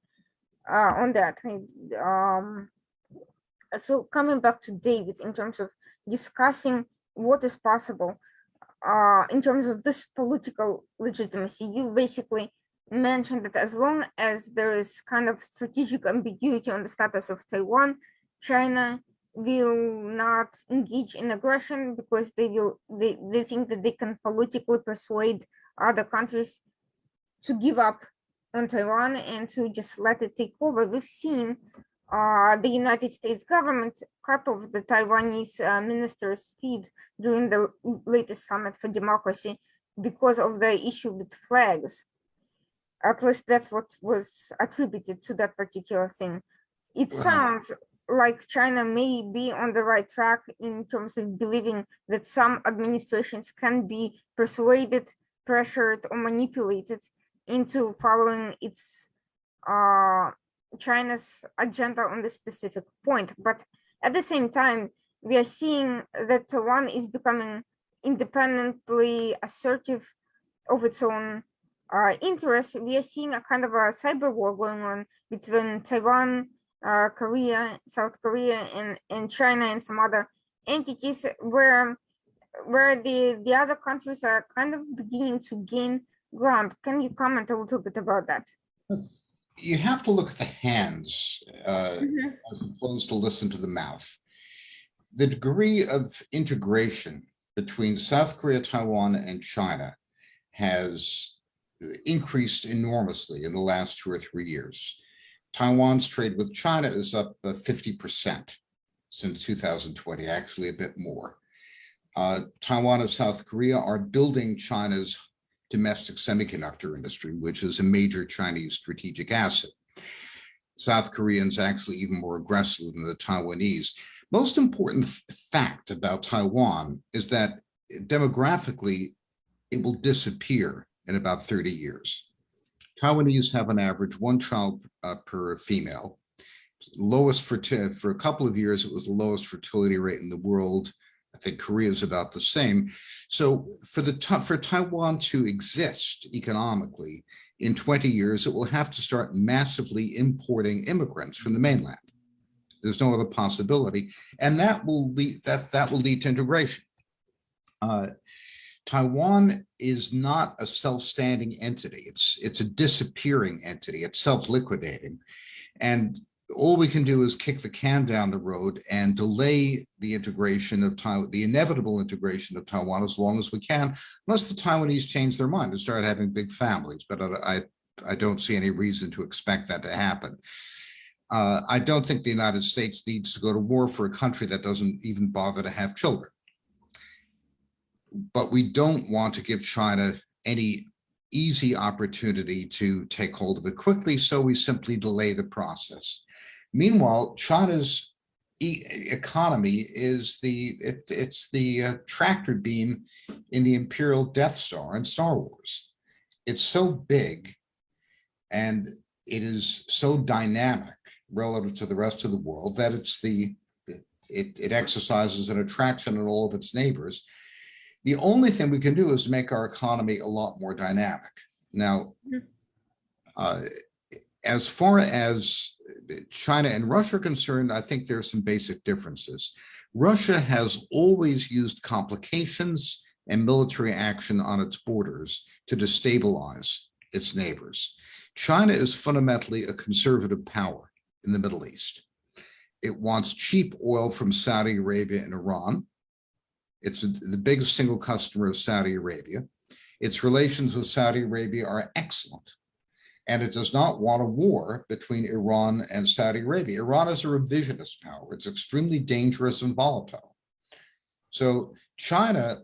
Speaker 1: on that. So coming back to David, in terms of discussing what is possible, in terms of this political legitimacy, you basically mentioned that as long as there is kind of strategic ambiguity on the status of Taiwan, China will not engage in aggression because they think that they can politically persuade other countries to give up on Taiwan and to just let it take over. We've seen the United States government cut off the Taiwanese minister's feed during the latest summit for democracy because of the issue with flags. At least that's what was attributed to that particular thing. It sounds like China may be on the right track in terms of believing that some administrations can be persuaded, pressured, or manipulated into following its China's agenda on this specific point. But at the same time, we are seeing that Taiwan is becoming independently assertive of its own interests. We are seeing a kind of a cyber war going on between Taiwan, Korea, South Korea, and China, and some other entities where the other countries are kind of beginning to gain ground. Can you comment a little bit about that?
Speaker 2: You have to look at the hands as opposed to listen to the mouth. The degree of integration between South Korea, Taiwan, and China has increased enormously in the last 2 or 3 years. Taiwan's trade with China is up 50% since 2020, actually a bit more. Taiwan and South Korea are building China's domestic semiconductor industry, which is a major Chinese strategic asset. South Koreans actually even more aggressive than the Taiwanese. Most important fact about Taiwan is that demographically, it will disappear in about 30 years. Taiwanese have an average one child per female. Lowest for a couple of years, it was the lowest fertility rate in the world. I think Korea is about the same. So for Taiwan to exist economically in 20 years, it will have to start massively importing immigrants from the mainland. There's no other possibility, and that will lead to integration. Taiwan is not a self-standing entity. It's a disappearing entity. It's self-liquidating, and all we can do is kick the can down the road and delay the integration of Taiwan, the inevitable integration of Taiwan, as long as we can, unless the Taiwanese change their mind and start having big families. But I don't see any reason to expect that to happen. I don't think the United States needs to go to war for a country that doesn't even bother to have children. But we don't want to give China any easy opportunity to take hold of it quickly, so we simply delay the process. Meanwhile, China's economy is the tractor beam in the Imperial Death Star in Star Wars. It's so big and it is so dynamic relative to the rest of the world that it exercises an attraction on all of its neighbors. The only thing we can do is make our economy a lot more dynamic. Now, as far as China and Russia are concerned, I think there are some basic differences. Russia has always used complications and military action on its borders to destabilize its neighbors. China is fundamentally a conservative power in the Middle East. It wants cheap oil from Saudi Arabia and Iran. It's the biggest single customer of Saudi Arabia. Its relations with Saudi Arabia are excellent. And it does not want a war between Iran and Saudi Arabia. Iran is a revisionist power. It's extremely dangerous and volatile. So China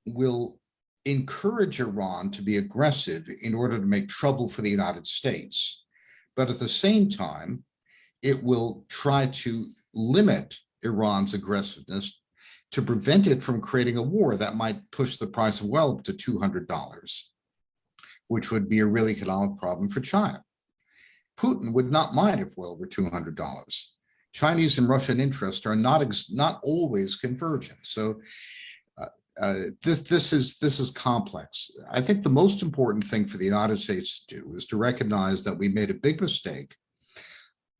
Speaker 2: will encourage Iran to be aggressive in order to make trouble for the United States. But at the same time, it will try to limit Iran's aggressiveness to prevent it from creating a war that might push the price of oil up to $200, which would be a real economic problem for China. Putin would not mind if oil were $200. Chinese and Russian interests are not always convergent. So this is complex. I think the most important thing for the United States to do is to recognize that we made a big mistake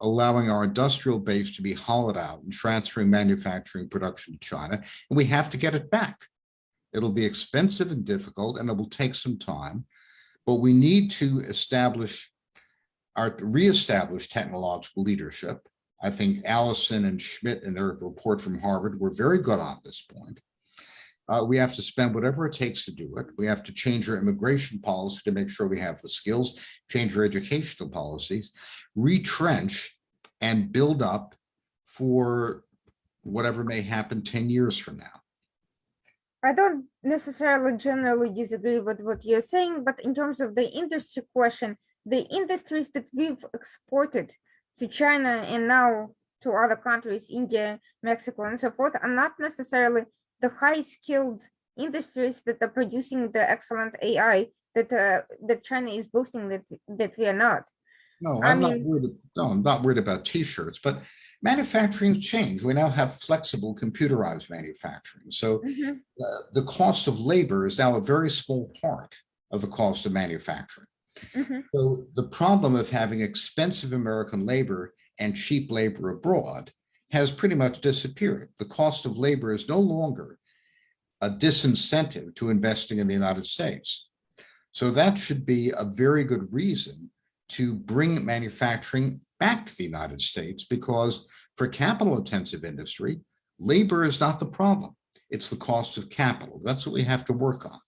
Speaker 2: allowing our industrial base to be hollowed out and transferring manufacturing production to China, and we have to get it back. It'll be expensive and difficult, and it will take some time, but we need to reestablish technological leadership. I think Allison and Schmidt in their report from Harvard were very good on this point. We have to spend whatever it takes to do it. We have to change our immigration policy to make sure we have the skills, change our educational policies, retrench and build up for whatever may happen 10 years from now.
Speaker 1: I don't necessarily generally disagree with what you're saying, but in terms of the industry question, the industries that we've exported to China and now to other countries, India, Mexico, and so forth, are not necessarily the high-skilled industries that are producing the excellent AI that China is boasting that we are not.
Speaker 2: No, I'm not worried about T-shirts, but manufacturing changed. We now have flexible computerized manufacturing. So the cost of labor is now a very small part of the cost of manufacturing. So the problem of having expensive American labor and cheap labor abroad has pretty much disappeared. The cost of labor is no longer a disincentive to investing in the United States. So that should be a very good reason to bring manufacturing back to the United States, because for capital-intensive industry, labor is not the problem. It's the cost of capital. That's what we have to work on.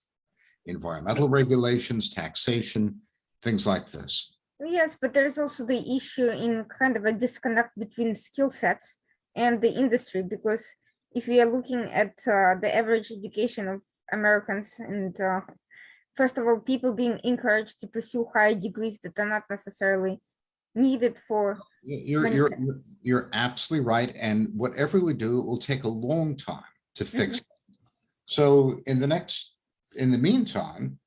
Speaker 2: Environmental regulations, taxation, things like this.
Speaker 1: Yes, but there's also the issue in kind of a disconnect between skill sets and the industry, because if we are looking at the average education of Americans, and first of all, people being encouraged to pursue higher degrees that are not necessarily needed for
Speaker 2: You're,
Speaker 1: many.
Speaker 2: you're, you're absolutely right. And whatever we do, it will take a long time to fix. So in the meantime,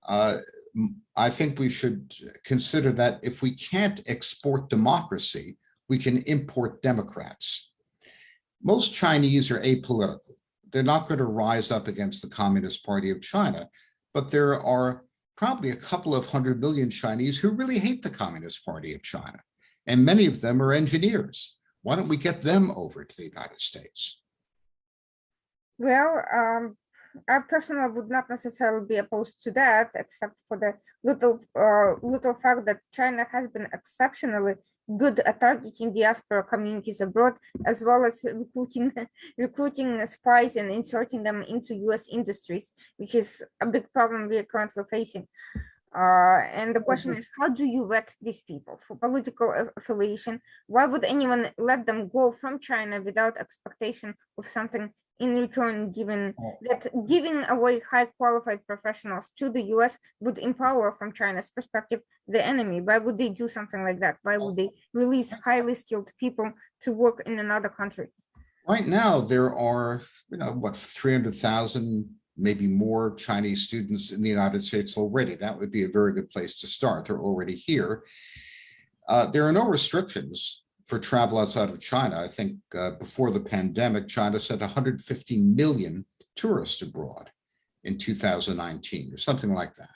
Speaker 2: I think we should consider that if we can't export democracy, we can import democrats. Most Chinese are apolitical. They're not going to rise up against the Communist Party of China, but there are probably a couple of 100 million Chinese who really hate the Communist Party of China. And many of them are engineers. Why don't we get them over to the United States?
Speaker 1: Well, I personally would not necessarily be opposed to that, except for the little fact that China has been exceptionally good at targeting diaspora communities abroad, as well as recruiting spies and inserting them into U.S. industries, which is a big problem we are currently facing. And the question is, how do you vet these people for political affiliation? Why would anyone let them go from China without expectation of something in return, given that giving away high qualified professionals to the US would empower, from China's perspective, the enemy? Why would they do something like that? Why would they release highly skilled people to work in another country?
Speaker 2: Right now, there are, what, 300,000, maybe more Chinese students in the United States already. That would be a very good place to start. They're already here. There are no restrictions for travel outside of China. I think before the pandemic, China sent 150 million tourists abroad in 2019 or something like that.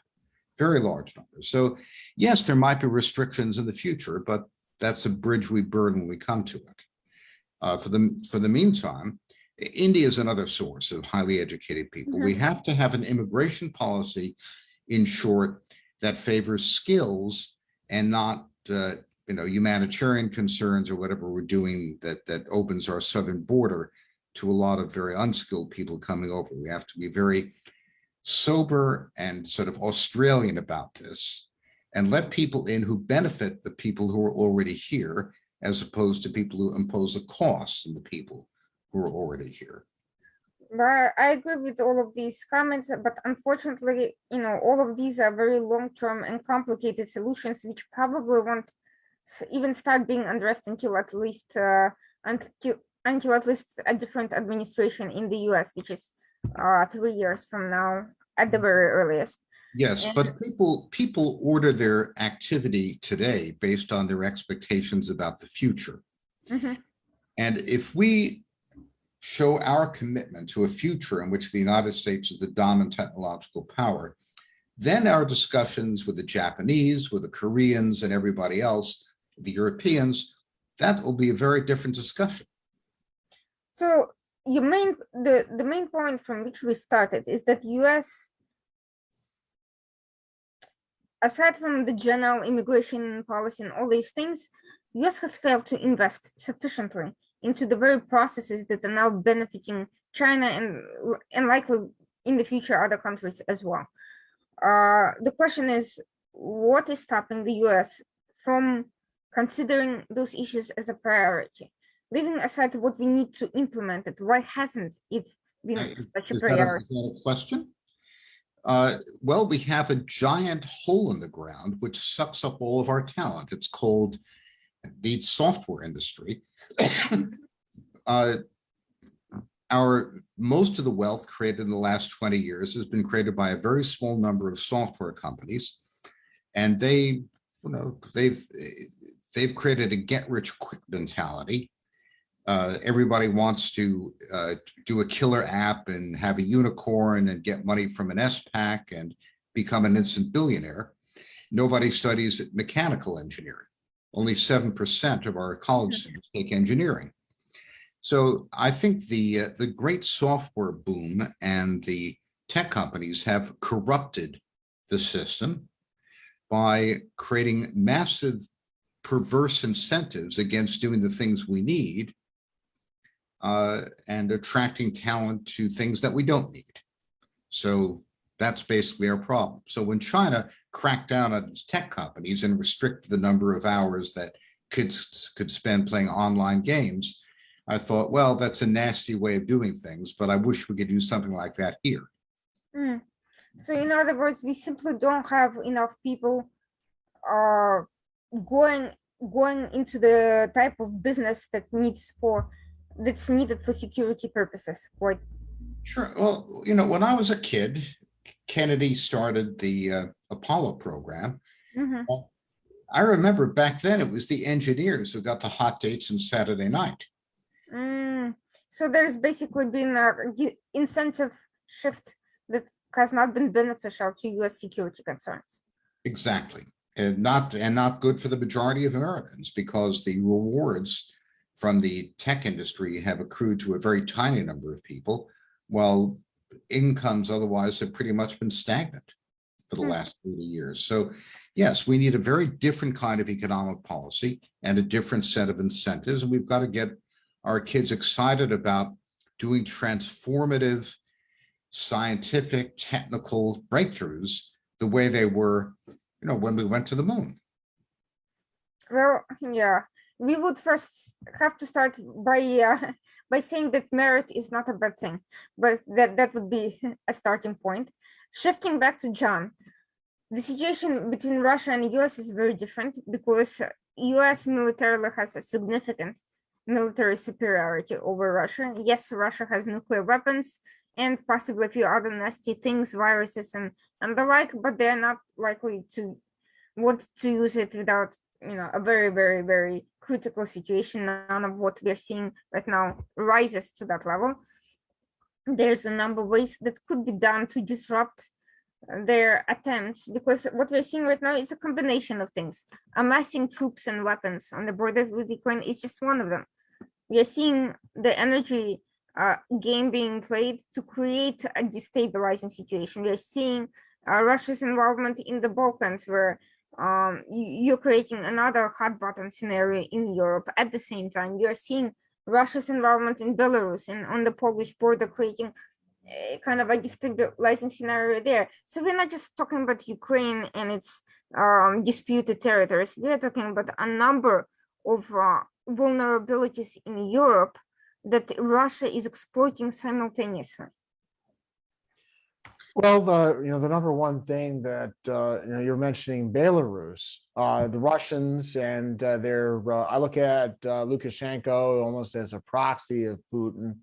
Speaker 2: Very large numbers. So yes, there might be restrictions in the future, but that's a bridge we burn when we come to it. For the meantime, India is another source of highly educated people. We have to have an immigration policy, in short, that favors skills and not humanitarian concerns or whatever we're doing that opens our southern border to a lot of very unskilled people coming over. We have to be very sober and sort of Australian about this and let people in who benefit the people who are already here, as opposed to people who impose a cost on the people who are already here.
Speaker 1: But I agree with all of these comments, but unfortunately, all of these are very long-term and complicated solutions, which probably won't even start being addressed until at least a different administration in the US, which is 3 years from now at the very earliest.
Speaker 2: Yes, but people order their activity today based on their expectations about the future. And if we show our commitment to a future in which the United States is the dominant technological power, then our discussions with the Japanese, with the Koreans and everybody else, the Europeans, that will be a very different discussion.
Speaker 1: So the main point from which we started is that US, aside from the general immigration policy and all these things, US has failed to invest sufficiently into the very processes that are now benefiting China and likely in the future other countries as well. The question is, what is stopping the US from considering those issues as a priority? Leaving aside what we need to implement it, why hasn't it been such a priority?
Speaker 2: Is that a question? Well, we have a giant hole in the ground which sucks up all of our talent. It's called the software industry. Most of the wealth created in the last 20 years has been created by a very small number of software companies, and they've created a get-rich-quick mentality. Everybody wants to do a killer app and have a unicorn and get money from an SPAC and become an instant billionaire. Nobody studies mechanical engineering. Only 7% of our college students take engineering. So I think the great software boom and the tech companies have corrupted the system by creating massive perverse incentives against doing the things we need and attracting talent to things that we don't need. So that's basically our problem. So when China cracked down on its tech companies and restricted the number of hours that kids could spend playing online games, I thought, well, that's a nasty way of doing things, but I wish we could do something like that here.
Speaker 1: So in other words, we simply don't have enough people going going into the type of business that's needed for security purposes. Quite.
Speaker 2: Sure. Well, you know, when I was a kid, Kennedy started the Apollo program.
Speaker 1: Mhm.
Speaker 2: I remember back then it was the engineers who got the hot dates on Saturday night.
Speaker 1: So there's basically been a incentive shift that has not been beneficial to U.S. security concerns.
Speaker 2: Exactly. And not good for the majority of Americans because the rewards from the tech industry have accrued to a very tiny number of people, while incomes otherwise have pretty much been stagnant for the last 30 years. So yes, we need a very different kind of economic policy and a different set of incentives. And we've got to get our kids excited about doing transformative scientific, technical breakthroughs the way they were, you know, when we went to the moon.
Speaker 1: Well, yeah, we would first have to start by saying that merit is not a bad thing, but that would be a starting point. Shifting back to John, the situation between Russia and US is very different because US militarily has a significant military superiority over Russia. Yes, Russia has nuclear weapons and possibly a few other nasty things, viruses and the like, but they're not likely to want to use it without, you know, a very, very, very critical situation. None of what we're seeing right now rises to that level. There's a number of ways that could be done to disrupt their attempts, because what we're seeing right now is a combination of things. Amassing troops and weapons on the border with Ukraine is just one of them. We are seeing the energy game being played to create a destabilizing situation. We are seeing Russia's involvement in the Balkans, where you're creating another hot button scenario in Europe. At the same time, you are seeing Russia's involvement in Belarus and on the Polish border, creating kind of a destabilizing scenario there. So we're not just talking about Ukraine and its disputed territories. We are talking about a number of vulnerabilities in Europe that Russia is exploiting simultaneously.
Speaker 3: Well, the number one thing that you're mentioning Belarus, the Russians and I look at Lukashenko almost as a proxy of Putin.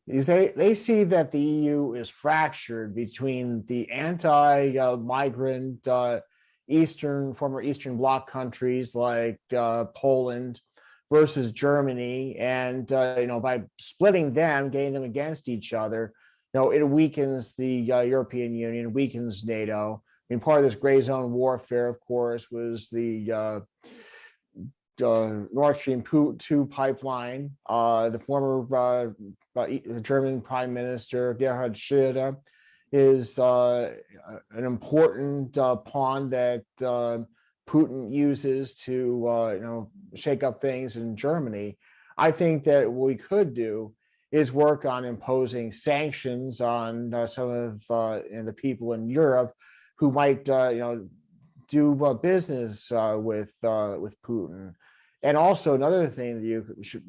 Speaker 3: Is they see that the EU is fractured between the anti-migrant former Eastern Bloc countries like Poland versus Germany, and by splitting them, getting them against each other, it weakens the European Union, weakens NATO. I mean, part of this gray zone warfare, of course, was the Nord Stream 2 pipeline. The former German Prime Minister Gerhard Schröder is an important pawn that Putin uses to shake up things in Germany. I think that what we could do is work on imposing sanctions on some of the people in Europe who might do business with Putin. And also another thing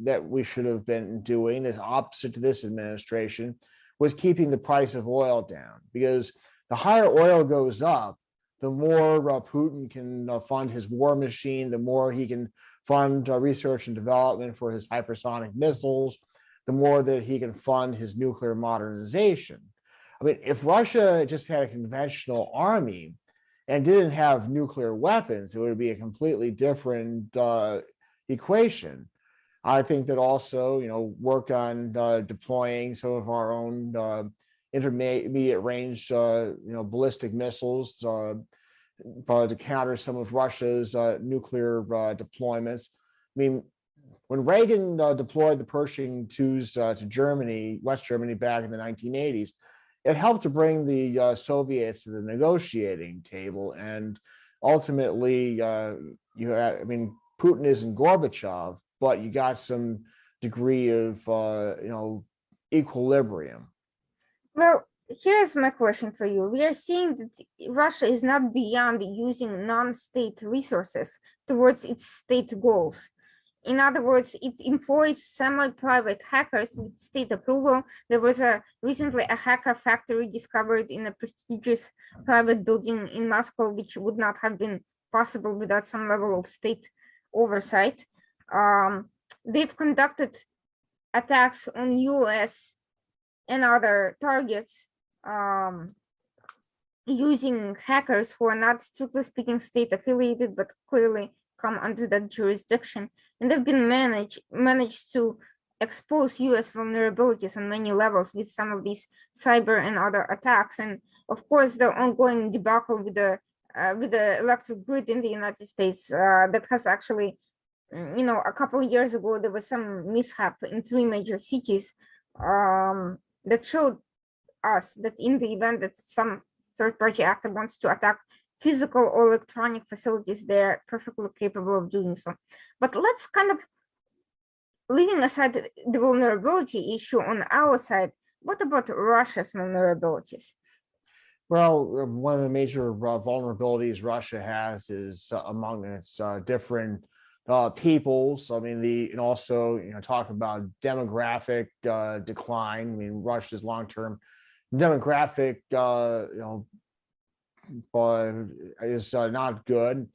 Speaker 3: that we should have been doing, is opposite to this administration, was keeping the price of oil down, because the higher oil goes up, the more Putin can fund his war machine, the more he can fund research and development for his hypersonic missiles, the more that he can fund his nuclear modernization. I mean, if Russia just had a conventional army and didn't have nuclear weapons, it would be a completely different equation. I think that also, work on deploying some of our own intermediate range, ballistic missiles to counter some of Russia's nuclear deployments. I mean, when Reagan deployed the Pershing IIs to Germany, West Germany, back in the 1980s, it helped to bring the Soviets to the negotiating table. And ultimately, Putin isn't Gorbachev, but you got some degree of, equilibrium.
Speaker 1: Well, here's my question for you. We are seeing that Russia is not beyond using non-state resources towards its state goals. In other words, it employs semi-private hackers with state approval. There was recently a hacker factory discovered in a prestigious private building in Moscow, which would not have been possible without some level of state oversight. They've conducted attacks on US and other targets using hackers who are not strictly speaking state affiliated, but clearly come under that jurisdiction. And they've been managed to expose US vulnerabilities on many levels with some of these cyber and other attacks. And of course, the ongoing debacle with the electric grid in the United States that has actually, a couple of years ago, there was some mishap in 3 major cities that showed us that in the event that some third-party actor wants to attack physical or electronic facilities, they're perfectly capable of doing so. But let's kind of, leaving aside the vulnerability issue on our side, what about Russia's vulnerabilities?
Speaker 3: Well, one of the major vulnerabilities Russia has is among its different peoples. I mean, and also, talk about demographic decline. I mean, Russia's long-term demographic, is not good.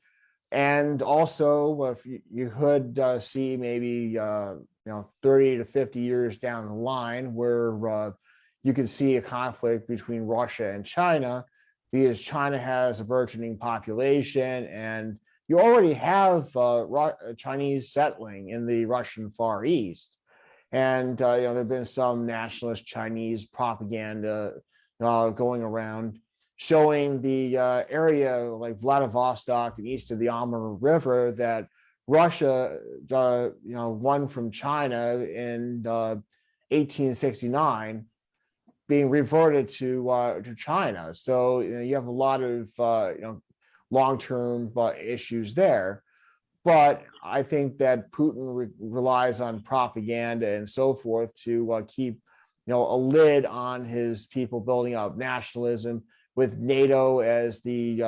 Speaker 3: And also, if you could see maybe 30 to 50 years down the line where you could see a conflict between Russia and China, because China has a burgeoning population, and you already have Chinese settling in the Russian Far East. And there have been some nationalist Chinese propaganda going around showing the area like Vladivostok and east of the Amur River that Russia, won from China in 1869, being reverted to China. So you have a lot of long-term issues there. But I think that Putin relies on propaganda and so forth to keep a lid on his people building up nationalism, with NATO as the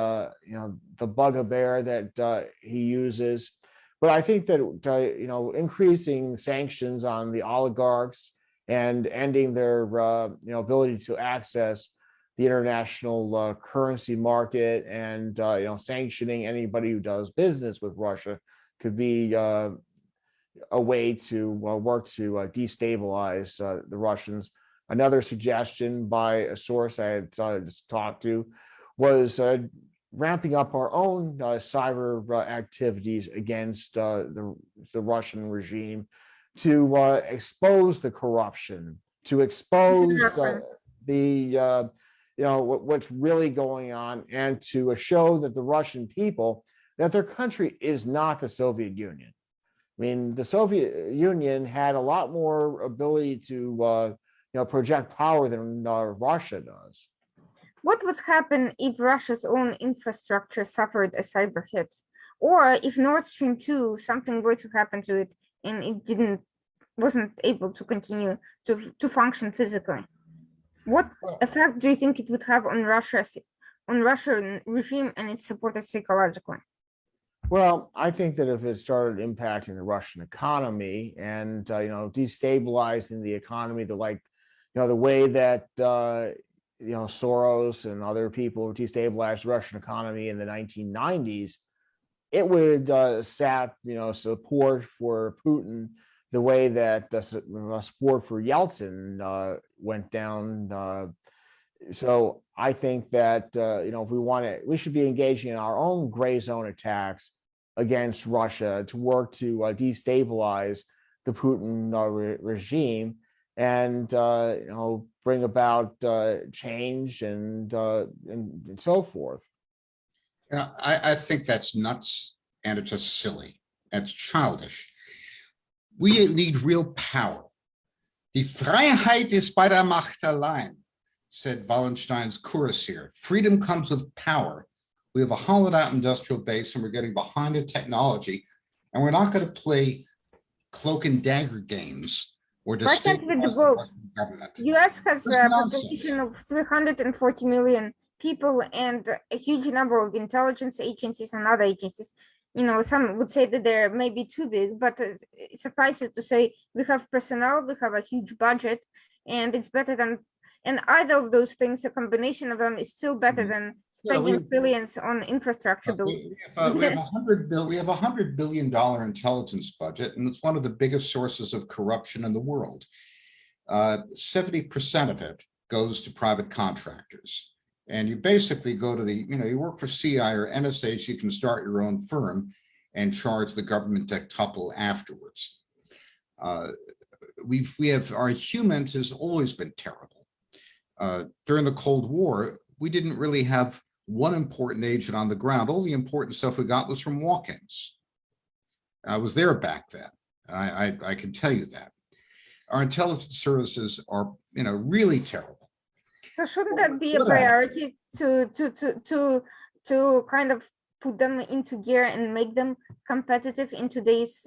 Speaker 3: bugbear that he uses. But I think that increasing sanctions on the oligarchs and ending their ability to access the international currency market, and sanctioning anybody who does business with Russia could be a way to work to destabilize the Russians. Another suggestion by a source I had just talked to was ramping up our own cyber activities against the Russian regime to expose the corruption, to expose the what's really going on, and to show that the Russian people, that their country is not the Soviet Union. I mean, the Soviet Union had a lot more ability to project power than Russia does.
Speaker 1: What would happen if Russia's own infrastructure suffered a cyber hit, or if Nord Stream 2, something were to happen to it and it wasn't able to continue to function physically? What effect do you think it would have on Russian regime and its supporters psychologically?
Speaker 3: Well, I think that if it started impacting the Russian economy and destabilizing the economy, the way that Soros and other people destabilized the Russian economy in the 1990s, it would sap support for Putin the way that support for Yeltsin went down. So I think that if we should be engaging in our own gray zone attacks against Russia to work to destabilize the Putin regime, and bring about change and so forth.
Speaker 2: I think that's nuts, and it's just silly. That's childish. We need real power. Die Freiheit ist bei der Macht allein, said Wallenstein's cuirassier. Freedom comes with power. We have a hollowed out industrial base, and we're getting behind in technology, and we're not going to play cloak and dagger games or destabilize the Russian government.
Speaker 1: US has a population of 340 million people and a huge number of intelligence agencies and other agencies. Some would say that they're maybe too big, but suffice it to say, we have personnel, we have a huge budget, and it's better than And either of those things, a combination of them, is still better than spending billions on infrastructure build.
Speaker 2: We have $100 billion intelligence budget, and it's one of the biggest sources of corruption in the world. 70% of it goes to private contractors. And you basically go to you work for CI or NSA, so you can start your own firm and charge the government dectuple afterwards. Our humans has always been terrible. During the Cold War, we didn't really have one important agent on the ground. All the important stuff we got was from walk-ins. I was there back then. I can tell you that. Our intelligence services are, really terrible.
Speaker 1: So shouldn't that be a priority to kind of put them into gear and make them competitive in today's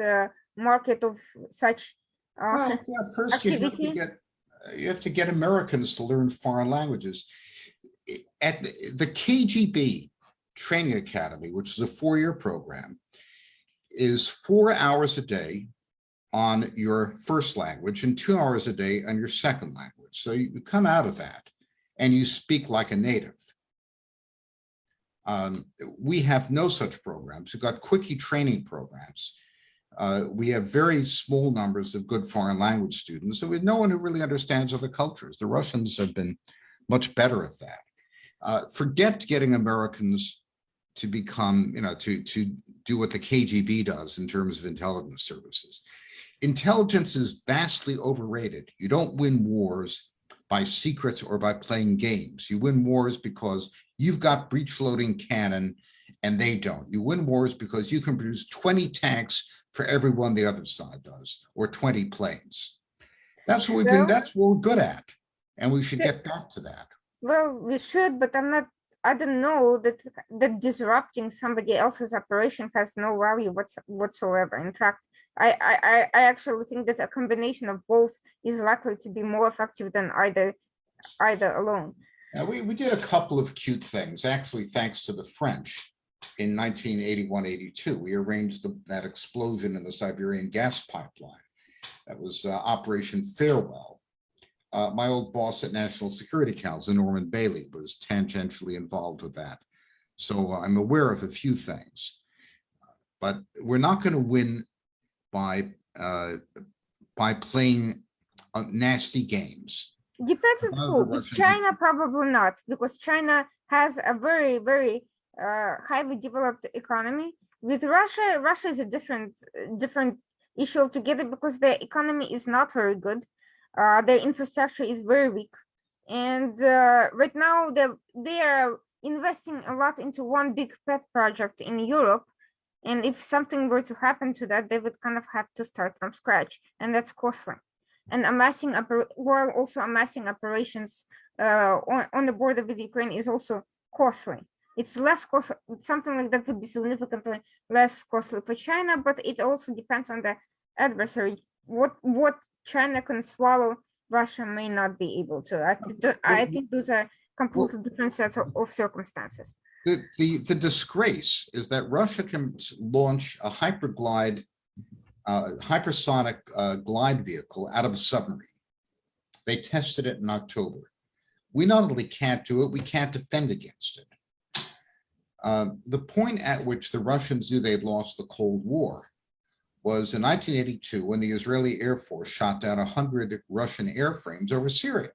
Speaker 1: market of such
Speaker 2: first
Speaker 1: activity?
Speaker 2: you have to get Americans to learn foreign languages. At the KGB Training Academy, which is a 4-year program, is 4 hours a day on your first language and 2 hours a day on your second language. So you come out of that and you speak like a native. We have no such programs. We've got quickie training programs. We have very small numbers of good foreign language students. So we have no one who really understands other cultures. The Russians have been much better at that. Forget getting Americans to become, to do what the KGB does in terms of intelligence services. Intelligence is vastly overrated. You don't win wars by secrets or by playing games. You win wars because you've got breech loading cannon and they don't. You win wars because you can produce 20 tanks for every one the other side does, or 20 planes. That's what that's what we're good at. And we should get back to that.
Speaker 1: Well, we should, but I don't know that disrupting somebody else's operation has no value whatsoever. In fact, I actually think that a combination of both is likely to be more effective than either alone.
Speaker 2: Now, we did a couple of cute things, actually, thanks to the French. In 1981-82, we arranged that explosion in the Siberian gas pipeline. That was Operation Farewell. My old boss at National Security Council, Norman Bailey, was tangentially involved with that. So I'm aware of a few things. But we're not going to win by playing nasty games.
Speaker 1: Depends on who. With China, probably not, because China has a very, very highly developed economy. With Russia, Russia is a different issue altogether, because their economy is not very good. Their infrastructure is very weak, and right now they are investing a lot into one big pet project in Europe. And if something were to happen to that, they would kind of have to start from scratch, and that's costly. And while also amassing operations on the border with Ukraine is also costly. It's less costly. Something like that would be significantly less costly for China, but it also depends on the adversary. What China can swallow, Russia may not be able to. I think those are completely different sets of circumstances.
Speaker 2: The disgrace is that Russia can launch a hypersonic glide vehicle out of a submarine. They tested it in October. We not only can't do it, we can't defend against it. The point at which the Russians knew they'd lost the Cold War was in 1982, when the Israeli Air Force shot down 100 Russian airframes over Syria,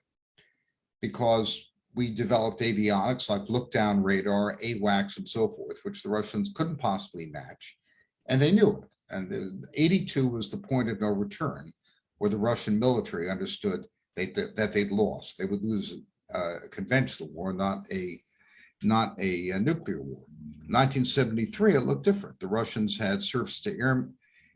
Speaker 2: because we developed avionics like look-down radar, AWACS, and so forth, which the Russians couldn't possibly match, and they knew it. And 82 was the point of no return, where the Russian military understood that they'd lost. They would lose a conventional war, not a nuclear war. 1973, it looked different. The Russians had surface-to-air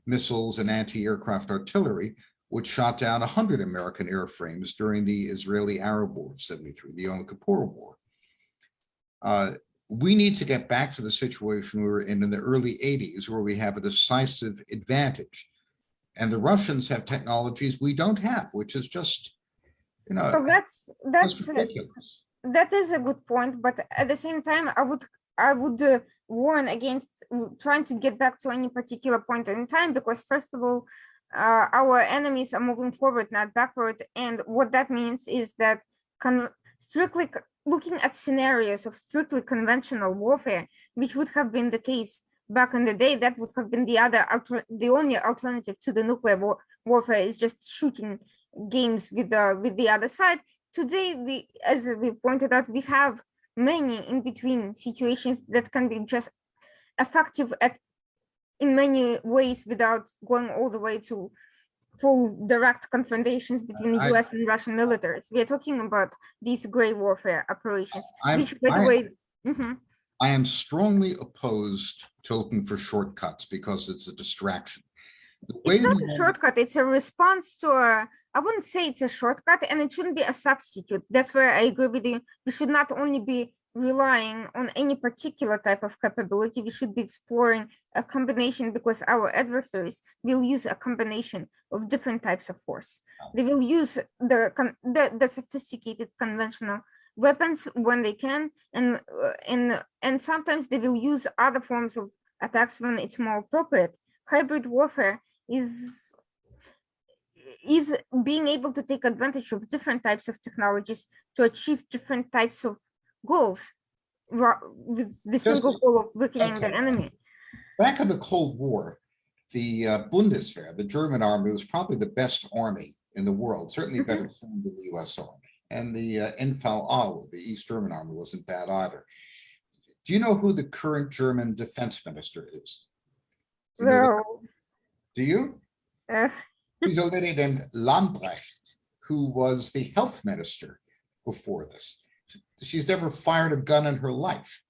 Speaker 2: missiles and anti-aircraft artillery, which shot down 100 American airframes during the Israeli-Arab War of 73, the Yom Kippur War. We need to get back to the situation we were in the early 80s, where we have a decisive advantage. And the Russians have technologies we don't have, which is just,
Speaker 1: So that's
Speaker 2: ridiculous.
Speaker 1: That is a good point, but at the same time, I would warn against trying to get back to any particular point in time, because first of all, our enemies are moving forward, not backward, and what that means is that strictly looking at scenarios of strictly conventional warfare, which would have been the case back in the day. That would have been the only alternative to the nuclear warfare, is just shooting games with the other side. Today, as we pointed out, we have many in between situations that can be just effective in many ways without going all the way to full direct confrontations between the US and Russian militaries. We are talking about these gray warfare operations, which, by the way,
Speaker 2: I am strongly opposed to looking for shortcuts because it's a distraction.
Speaker 1: It's not a shortcut, it's a response to I wouldn't say it's a shortcut, and it shouldn't be a substitute. That's where I agree with you. We should not only be relying on any particular type of capability, we should be exploring a combination, because our adversaries will use a combination of different types of force. They will use the sophisticated conventional weapons when they can, and sometimes they will use other forms of attacks when it's more appropriate. Hybrid warfare is being able to take advantage of different types of technologies to achieve different types of goals with the single goal of weakening the enemy.
Speaker 2: Back in the Cold War, the Bundeswehr, the German army, was probably the best army in the world, certainly better than the US Army. And the NVA, the East German army, wasn't bad either. Do you know who the current German defense minister is? Do you? She's a lady named Lambrecht, who was the health minister before this. She's never fired a gun in her life.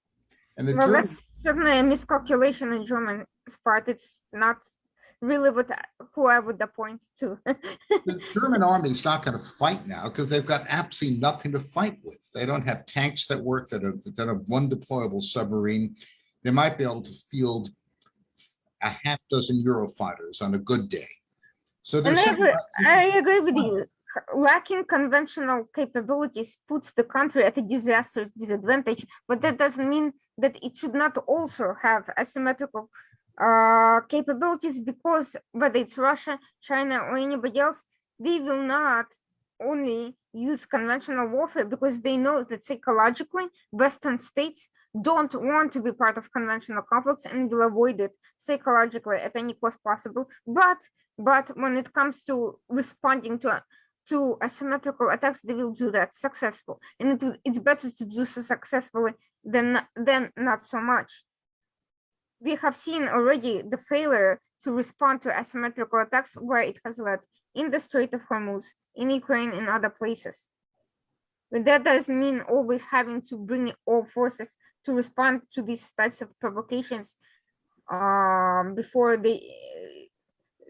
Speaker 2: And
Speaker 1: that's certainly a miscalculation on German's part. It's not really who I would point to.
Speaker 2: The German army is not going to fight now because they've got absolutely nothing to fight with. They don't have tanks that work, that have one deployable submarine. They might be able to field a half dozen Eurofighters on a good day. So
Speaker 1: I agree with you. Lacking conventional capabilities puts the country at a disastrous disadvantage, but that doesn't mean that it should not also have asymmetrical capabilities, because whether it's Russia, China, or anybody else, they will not only use conventional warfare because they know that psychologically Western states don't want to be part of conventional conflicts and will avoid it psychologically at any cost possible. But when it comes to responding to asymmetrical attacks, they will do that successful, and it's better to do so successfully than not so much. We have seen already the failure to respond to asymmetrical attacks where it has led in the Strait of Hormuz, in Ukraine, and other places. But that doesn't mean always having to bring all forces to respond to these types of provocations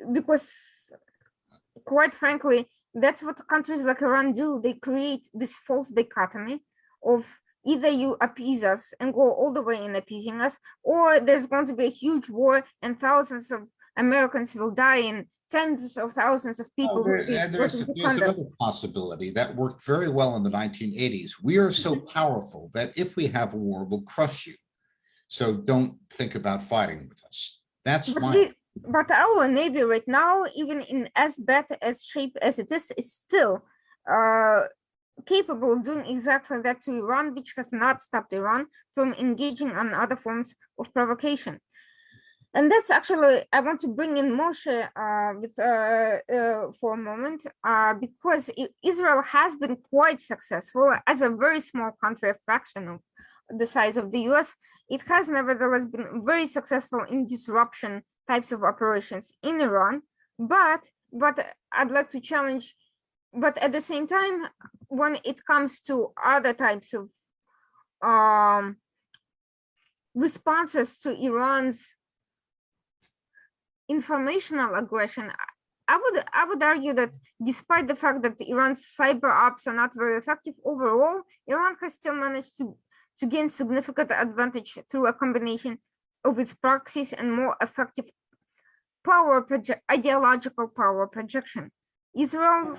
Speaker 1: because quite frankly, that's what countries like Iran do. They create this false dichotomy of either you appease us and go all the way in appeasing us, or there's going to be a huge war and thousands of Americans will die and tens of thousands of people.
Speaker 2: There's another possibility that worked very well in the 1980s. We are so powerful that if we have a war, we'll crush you. So don't think about fighting with us.
Speaker 1: But our Navy right now, even in as bad as shape as it is still capable of doing exactly that to Iran, which has not stopped Iran from engaging on other forms of provocation. And that's actually, I want to bring in Moshe for a moment, because Israel has been quite successful as a very small country, a fraction of the size of the US. It has nevertheless been very successful in disruption types of operations in Iran, but I'd like to challenge, but at the same time, when it comes to other types of responses to Iran's informational aggression, I would argue that despite the fact that Iran's cyber ops are not very effective overall, Iran has still managed to gain significant advantage through a combination of its proxies and more effective ideological power projection. Israel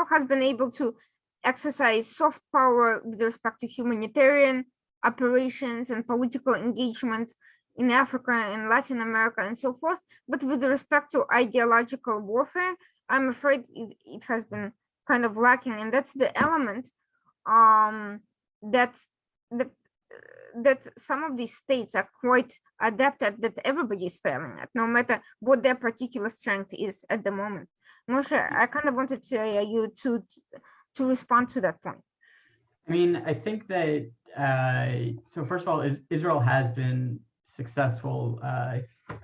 Speaker 1: has been able to exercise soft power with respect to humanitarian operations and political engagement in Africa and Latin America and so forth. But with respect to ideological warfare, I'm afraid it has been kind of lacking, and that's the element that's that that some of these states are quite adept at, that everybody is failing at, no matter what their particular strength is at the moment. Moshe, I kind of wanted you to respond to that point.
Speaker 4: I mean, I think that so first of all, Israel has been successful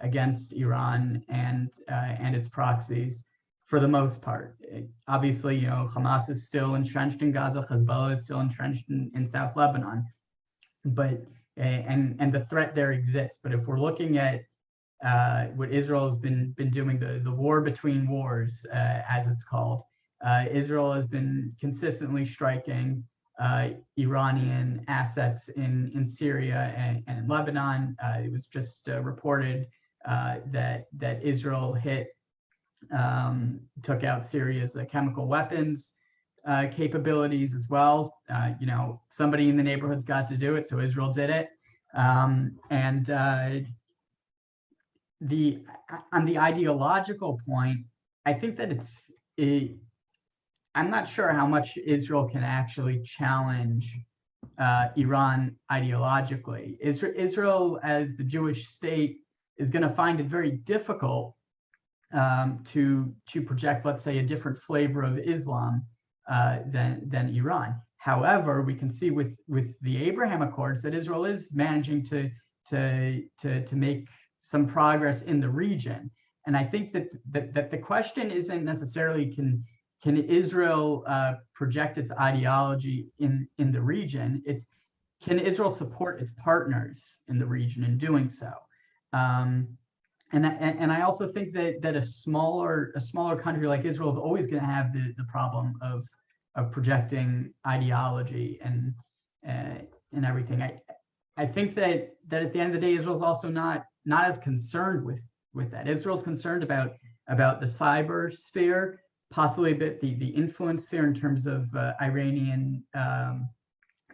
Speaker 4: against Iran and its proxies for the most part. Obviously, you know, Hamas is still entrenched in Gaza, Hezbollah is still entrenched in South Lebanon, but and the threat there exists. But if we're looking at what Israel has been doing, the war between wars, as it's called, Israel has been consistently striking Iranian assets in Syria and in Lebanon. It was just reported that Israel took out Syria's chemical weapons capabilities as well. You know, somebody in the neighborhood's got to do it, so Israel did it. On the ideological point, I think that I'm not sure how much Israel can actually challenge Iran ideologically. Israel, as the Jewish state, is going to find it very difficult to project, let's say, a different flavor of Islam than Iran. However, we can see with the Abraham Accords that Israel is managing to make some progress in the region. And I think that the question isn't necessarily can Israel project its ideology in the region? It's, can Israel support its partners in the region in doing so? And I also think that a smaller country like Israel is always going to have the problem of projecting ideology and everything. I think that at the end of the day, Israel's also not as concerned with that. Israel's concerned about the cyber sphere, possibly a bit the influence sphere in terms of Iranian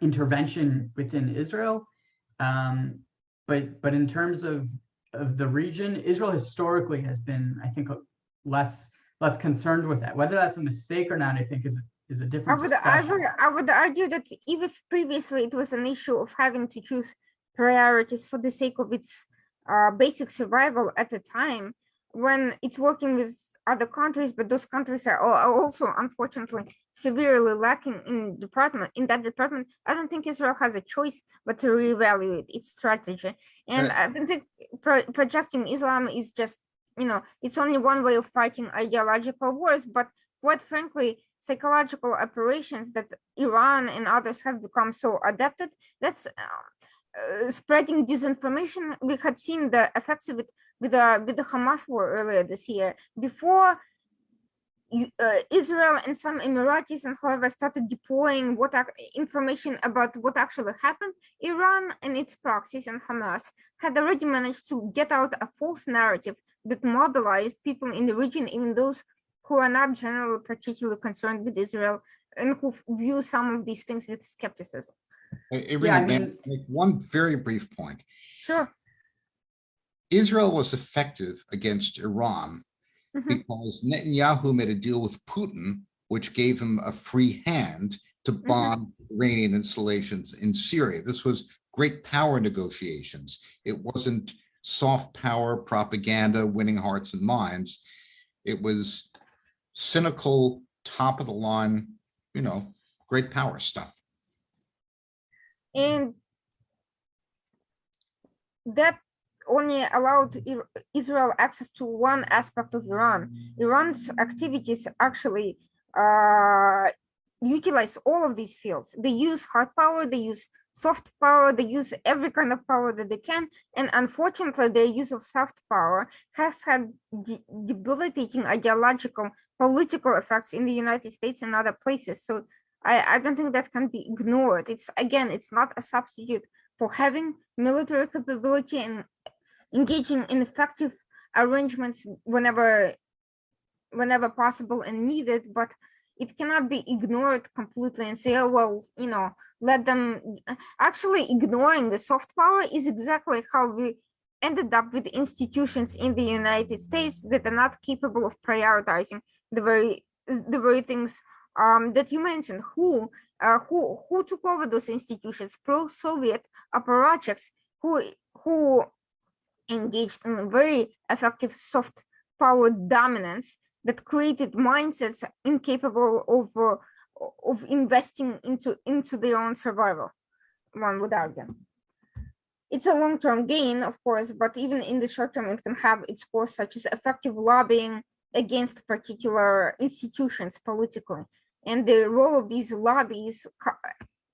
Speaker 4: intervention within Israel. But in terms of the region, Israel historically has been, I think, less concerned with that. Whether that's a mistake or not, I think is a different discussion.
Speaker 1: I would argue that even if previously it was an issue of having to choose priorities for the sake of its basic survival at the time, when it's working with other countries, but those countries are also unfortunately severely lacking in that department. I don't think Israel has a choice but to reevaluate its strategy. And I don't think projecting Islam is just, you know, it's only one way of fighting ideological wars, but quite frankly, psychological operations that Iran and others have become so adapted, that's spreading disinformation. We had seen the effects of it with the Hamas war earlier this year. Before Israel and some Emiratis and however started deploying information about what actually happened, Iran and its proxies and Hamas had already managed to get out a false narrative that mobilized people in the region, even those who are not generally particularly concerned with Israel and who view some of these things with skepticism.
Speaker 2: Irina, I mean, make one very brief point.
Speaker 1: Sure.
Speaker 2: Israel was effective against Iran because Netanyahu made a deal with Putin, which gave him a free hand to bomb Iranian installations in Syria. This was great power negotiations. It wasn't soft power propaganda, winning hearts and minds. It was cynical, top of the line, you know, great power stuff.
Speaker 1: And that only allowed Israel access to one aspect of Iran. Iran's activities actually utilize all of these fields. They use hard power, they use soft power, they use every kind of power that they can. And unfortunately, their use of soft power has had debilitating ideological, political effects in the United States and other places. So I don't think that can be ignored. It's not a substitute for having military capability and engaging in effective arrangements whenever possible and needed, but it cannot be ignored completely and say, oh, well, you know, let them. Actually, ignoring the soft power is exactly how we ended up with institutions in the United States that are not capable of prioritizing the very things that you mentioned, who took over those institutions, pro-Soviet apparatchiks who engaged in very effective soft power dominance that created mindsets incapable of investing into their own survival, one would argue. It's a long-term gain, of course, but even in the short term, it can have its costs, such as effective lobbying against particular institutions politically. And the role of these lobbies,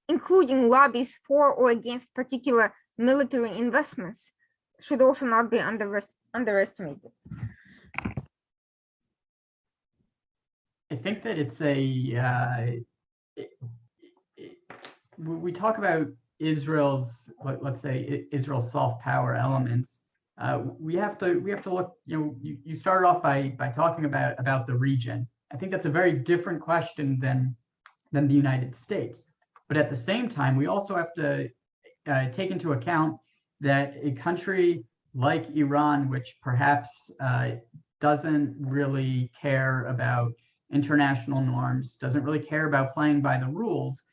Speaker 1: including lobbies for or against particular military investments, should also not be underestimated.
Speaker 4: I think that it's we talk about Israel's, let's say, Israel's soft power elements. We have to look. You started off by talking about the region. I think that's a very different question than the United States. But at the same time, we also have to take into account that a country like Iran, which perhaps doesn't really care about international norms, doesn't really care about playing by the rules,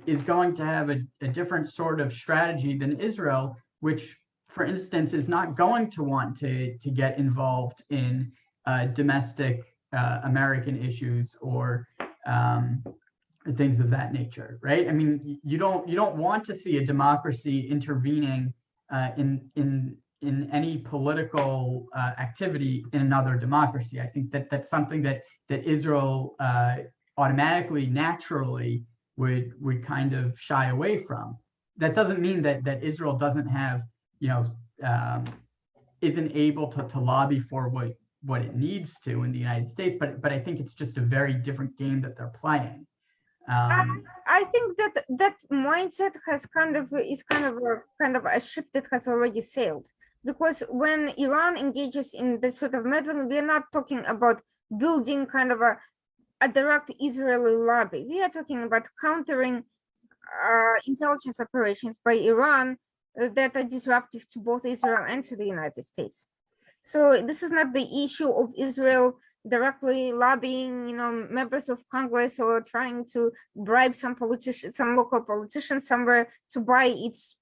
Speaker 4: is going to have a different sort of strategy than Israel, which, for instance, is not going to want to get involved in domestic American issues or things of that nature, right? I mean, you don't want to see a democracy intervening in any political activity in another democracy. I think that's something that Israel automatically, naturally would kind of shy away from. That doesn't mean that Israel doesn't have, isn't able to lobby for what it needs to in the United States, but I think it's just a very different game that they're playing.
Speaker 1: I think that mindset is kind of a ship that has already sailed, because when Iran engages in this sort of meddling, we are not talking about building kind of a direct Israeli lobby. We are talking about countering intelligence operations by Iran that are disruptive to both Israel and to the United States. So this is not the issue of Israel directly lobbying, members of Congress or trying to bribe some local politician somewhere to buy its,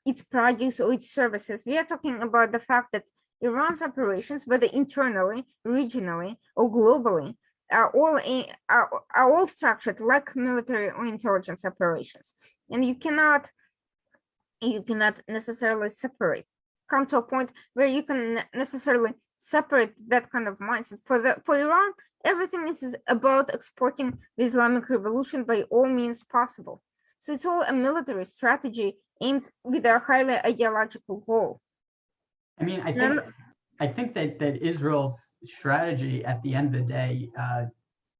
Speaker 1: its produce or its services. We are talking about the fact that Iran's operations, whether internally, regionally, or globally, are all structured like military or intelligence operations, and you cannot necessarily come to a point where you can necessarily separate that kind of mindset. For Iran, everything is about exporting the Islamic Revolution by all means possible. So it's all a military strategy aimed with a highly ideological goal.
Speaker 4: I mean, I think that Israel's strategy at the end of the day,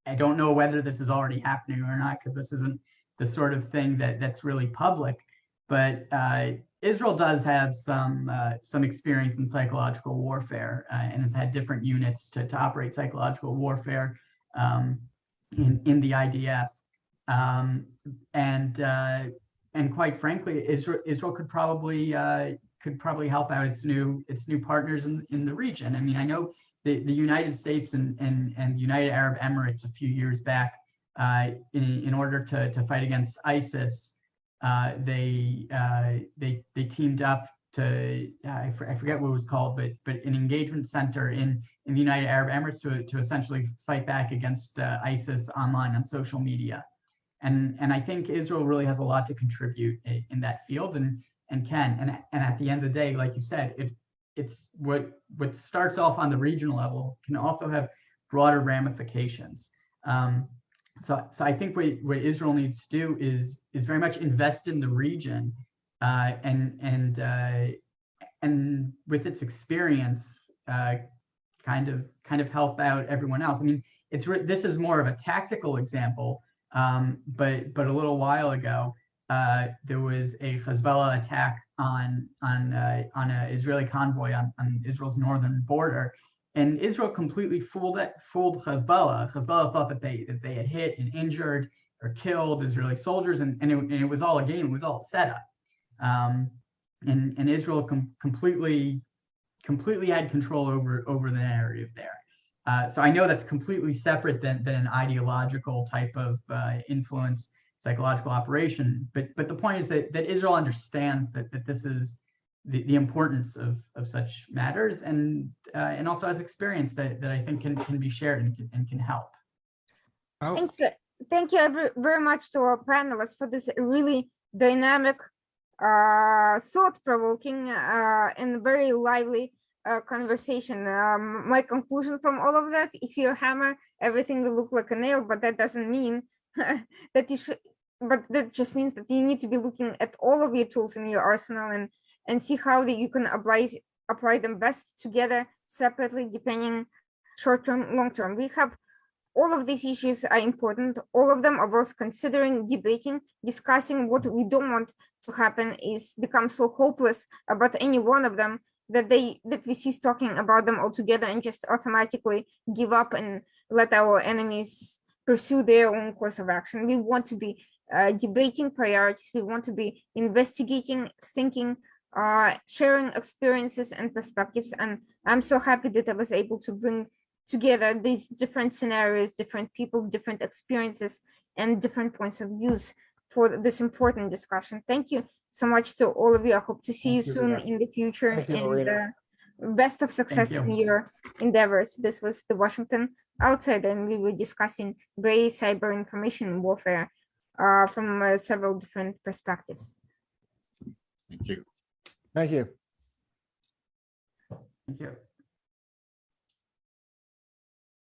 Speaker 4: I don't know whether this is already happening or not, because this isn't the sort of thing that's really public, but Israel does have some experience in psychological warfare and has had different units to operate psychological warfare in the IDF, and quite frankly, Israel could probably help out its new partners in the region. I mean, I know the United States and the United Arab Emirates a few years back, in order to fight against ISIS, they teamed up to I forget what it was called, but an engagement center in the United Arab Emirates to essentially fight back against ISIS online on social media, and I think Israel really has a lot to contribute in that field and at the end of the day, like you said, it's what starts off on the regional level can also have broader ramifications. So I think what Israel needs to do is very much invest in the region, and with its experience, kind of help out everyone else. I mean, this is more of a tactical example, but a little while ago, there was a Hezbollah attack on an Israeli convoy on Israel's northern border. And Israel completely fooled Hezbollah. Hezbollah thought that they had hit and injured or killed Israeli soldiers, and it was all a game. It was all set up. And Israel completely had control over the narrative there. So I know that's completely separate than an ideological type of influence, psychological operation. But the point is that Israel understands that this is the importance of such matters, and also has experience that I think can be shared and can help.
Speaker 2: Well,
Speaker 1: Thank you very much to our panelists for this really dynamic, thought-provoking, and very lively conversation. My conclusion from all of that: if you hammer, everything will look like a nail, but that doesn't mean that you should. But that just means that you need to be looking at all of your tools in your arsenal and see how you can apply them best together, separately, depending short-term, long-term. We have all of these issues are important. All of them are worth considering, debating, discussing. What we don't want to happen is become so hopeless about any one of them that we cease talking about them altogether and just automatically give up and let our enemies pursue their own course of action. We want to be debating priorities. We want to be investigating, thinking, sharing experiences and perspectives. And I'm so happy that I was able to bring together these different scenarios, different people, different experiences, and different points of views for this important discussion. Thank you so much to all of you. I hope to see you soon in the future, and best of success in your endeavors. This was the Washington Outsider, and we were discussing gray cyber information warfare from several different perspectives.
Speaker 2: thank you.
Speaker 3: Thank you.
Speaker 4: Thank you.